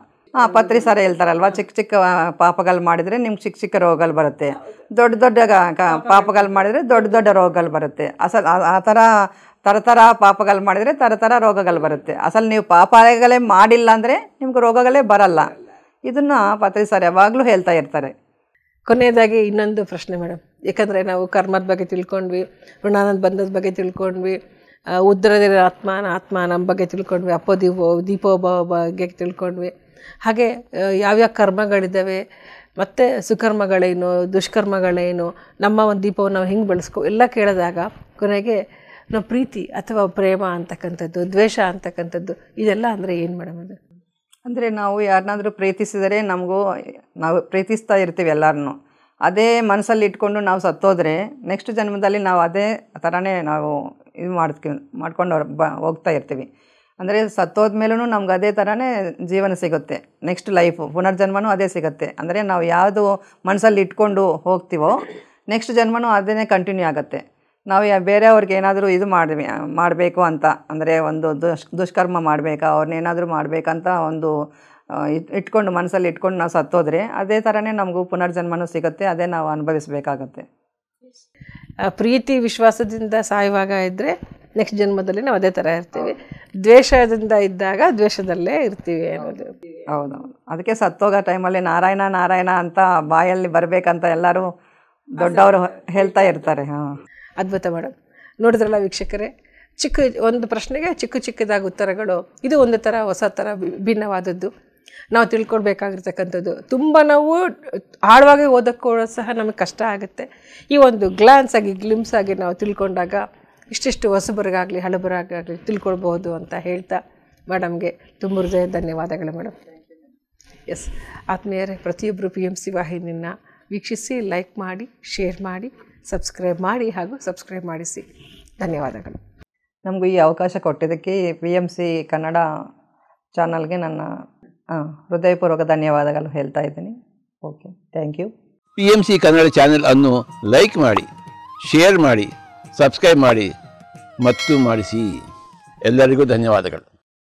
ಪತ್ರಿ ಸರ್ ಹೇಳ್ತಾರಲ್ವ, ಚಿಕ್ಕ ಚಿಕ್ಕ ಪಾಪಗಳು ಮಾಡಿದರೆ ನಿಮ್ಗೆ ಚಿಕ್ಕ ಚಿಕ್ಕ ರೋಗಗಳು ಬರುತ್ತೆ, ದೊಡ್ಡ ದೊಡ್ಡ ಪಾಪಗಳು ಮಾಡಿದರೆ ದೊಡ್ಡ ದೊಡ್ಡ ರೋಗಗಳು ಬರುತ್ತೆ. ಆ ಥರ ಪಾಪಗಳು ಮಾಡಿದರೆ ಥರ ರೋಗಗಳು ಬರುತ್ತೆ. ನೀವು ಪಾಪಗಳೇ ಮಾಡಿಲ್ಲ ಅಂದರೆ ನಿಮ್ಗೆ ರೋಗಗಳೇ ಬರಲ್ಲ. ಇದನ್ನು ಪತ್ರಿ ಸರ್ ಯಾವಾಗಲೂ ಹೇಳ್ತಾ ಇರ್ತಾರೆ. ಕೊನೆಯದಾಗಿ ಇನ್ನೊಂದು ಪ್ರಶ್ನೆ ಮೇಡಮ್, ಯಾಕಂದರೆ ನಾವು ಕರ್ಮದ ಬಗ್ಗೆ ತಿಳ್ಕೊಂಡ್ವಿ, ಋಣಾನಂದ ಬಂಧದ ಬಗ್ಗೆ ತಿಳ್ಕೊಂಡ್ವಿ, ಉದ್ಧರೇದ ಆತ್ಮಾನ ಬಗ್ಗೆ ತಿಳ್ಕೊಂಡ್ವಿ, ಅಪ್ಪೋ ದೀಪೋಭವ ಬಗ್ಗೆ ತಿಳ್ಕೊಂಡ್ವಿ. ಹಾಗೆ ಯಾವ್ಯಾವ ಕರ್ಮಗಳಿದ್ದಾವೆ, ಮತ್ತು ಸುಕರ್ಮಗಳೇನು, ದುಷ್ಕರ್ಮಗಳೇನು, ನಮ್ಮ ಒಂದು ದೀಪವನ್ನು ನಾವು ಹೆಂಗೆ ಬೆಳೆಸ್ಕೊ ಎಲ್ಲ ಕೇಳಿದಾಗ ಕೊನೆಗೆ ನಾವು ಪ್ರೀತಿ ಅಥವಾ ಪ್ರೇಮ ಅಂತಕ್ಕಂಥದ್ದು, ದ್ವೇಷ ಅಂತಕ್ಕಂಥದ್ದು, ಇದೆಲ್ಲ ಅಂದರೆ ಏನು ಮೇಡಮ್? ಅದು ಅಂದರೆ ನಾವು ಯಾರನ್ನಾದರೂ ಪ್ರೀತಿಸಿದರೆ ನಾವು ಪ್ರೀತಿಸ್ತಾ ಇರ್ತೀವಿ ಎಲ್ಲರನ್ನೂ. ಅದೇ ಮನಸ್ಸಲ್ಲಿ ಇಟ್ಕೊಂಡು ನಾವು ಸತ್ತೋದ್ರೆ ನೆಕ್ಸ್ಟ್ ಜನ್ಮದಲ್ಲಿ ನಾವು ಅದೇ ಥರನೇ ನಾವು ಇದು ಮಾಡ್ಕೊಂಡು ಹೋಗ್ತಾ ಇರ್ತೀವಿ. ಅಂದರೆ ಸತ್ತೋದ ಮೇಲೂ ನಮ್ಗೆ ಅದೇ ಥರನೇ ಜೀವನ ಸಿಗುತ್ತೆ, ನೆಕ್ಸ್ಟ್ ಲೈಫು ಪುನರ್ಜನ್ಮನೂ ಅದೇ ಸಿಗುತ್ತೆ. ಅಂದರೆ ನಾವು ಯಾವುದು ಮನಸ್ಸಲ್ಲಿ ಇಟ್ಕೊಂಡು ಹೋಗ್ತೀವೋ ನೆಕ್ಸ್ಟ್ ಜನ್ಮನೂ ಅದೇ ಕಂಟಿನ್ಯೂ ಆಗುತ್ತೆ. ನಾವು ಬೇರೆಯವ್ರಿಗೆ ಏನಾದರೂ ಇದು ಮಾಡಬೇಕು ಅಂತ ಅಂದರೆ ಒಂದು ದುಷ್ಕರ್ಮ ಮಾಡಬೇಕಾ, ಅವ್ರನ್ನೇನಾದರೂ ಮಾಡಬೇಕಂತ ಒಂದು ಇಟ್ಕೊಂಡು ಮನಸ್ಸಲ್ಲಿ ಇಟ್ಕೊಂಡು ನಾವು ಸತ್ತೋದ್ರೆ ಅದೇ ಥರನೇ ನಮಗೂ ಪುನರ್ಜನ್ಮನೂ ಸಿಗುತ್ತೆ, ಅದೇ ನಾವು ಅನುಭವಿಸಬೇಕಾಗತ್ತೆ. ಪ್ರೀತಿ ವಿಶ್ವಾಸದಿಂದ ಸಾಯುವಾಗ ಇದ್ದರೆ ನೆಕ್ಸ್ಟ್ ಜನ್ಮದಲ್ಲಿ ನಾವು ಅದೇ ಥರ ಇರ್ತೀವಿ, ದ್ವೇಷದಿಂದ ಇದ್ದಾಗ ದ್ವೇಷದಲ್ಲೇ ಇರ್ತೀವಿ ಅನ್ನೋದು. ಹೌದೌದು. ಅದಕ್ಕೆ ಸತ್ತೋಗೋ ಟೈಮಲ್ಲಿ ನಾರಾಯಣ ನಾರಾಯಣ ಅಂತ ಬಾಯಲ್ಲಿ ಬರಬೇಕಂತ ಎಲ್ಲರೂ ದೊಡ್ಡವರು ಹೇಳ್ತಾ ಇರ್ತಾರೆ. ಅದ್ಭುತ ಮೇಡಮ್. ನೋಡಿದ್ರಲ್ಲ ವೀಕ್ಷಕರೇ, ಒಂದು ಪ್ರಶ್ನೆಗೆ ಚಿಕ್ಕದಾದ ಉತ್ತರಗಳು. ಇದು ಒಂದು ಥರ ಹೊಸ ಥರ ಭಿನ್ನವಾದದ್ದು, ನಾವು ತಿಳ್ಕೊಳ್ಬೇಕಾಗಿರ್ತಕ್ಕಂಥದ್ದು. ತುಂಬ ನಾವು ಆಳವಾಗಿ ಓದೋಕ್ಕೂ ಸಹ ನಮಗೆ ಕಷ್ಟ ಆಗುತ್ತೆ. ಈ ಒಂದು ಗ್ಲಿಮ್ಸ್ ಆಗಿ ನಾವು ತಿಳ್ಕೊಂಡಾಗ ಇಷ್ಟಿಷ್ಟು ಹೊಸಬರಿಗಾಗಲಿ ಹಳಬರಾಗಲಿ ತಿಳ್ಕೊಳ್ಬೋದು ಅಂತ ಹೇಳ್ತಾ ಮೇಡಮ್ಗೆ ತುಂಬ ಹೃದಯ ಧನ್ಯವಾದಗಳು ಮೇಡಮ್. ಎಸ್ ಆತ್ಮೀಯರೇ, ಪ್ರತಿಯೊಬ್ಬರು PMC ವಾಹಿನಿಯನ್ನು ವೀಕ್ಷಿಸಿ, ಲೈಕ್ ಮಾಡಿ, ಶೇರ್ ಮಾಡಿ, ಸಬ್ಸ್ಕ್ರೈಬ್ ಮಾಡಿ ಹಾಗೂ ಸಬ್ಸ್ಕ್ರೈಬ್ ಮಾಡಿಸಿ. ಧನ್ಯವಾದಗಳು. ನಮಗೂ ಈ ಅವಕಾಶ ಕೊಟ್ಟಿದ್ದಕ್ಕೆ PMC ಕನ್ನಡ ಚಾನಲ್ಗೆ ನನ್ನ ಹೃದಯಪೂರ್ವಕ ಧನ್ಯವಾದಗಳು ಹೇಳ್ತಾ ಇದ್ದೀನಿ. Okay, thank you. PMC Kannada channel ಅನ್ನು ಲೈಕ್ ಮಾಡಿ, ಶೇರ್ ಮಾಡಿ, ಸಬ್ಸ್ಕ್ರೈಬ್ ಮಾಡಿ ಮತ್ತು ಮಾಡಿಸಿ. ಎಲ್ಲರಿಗೂ ಧನ್ಯವಾದಗಳು.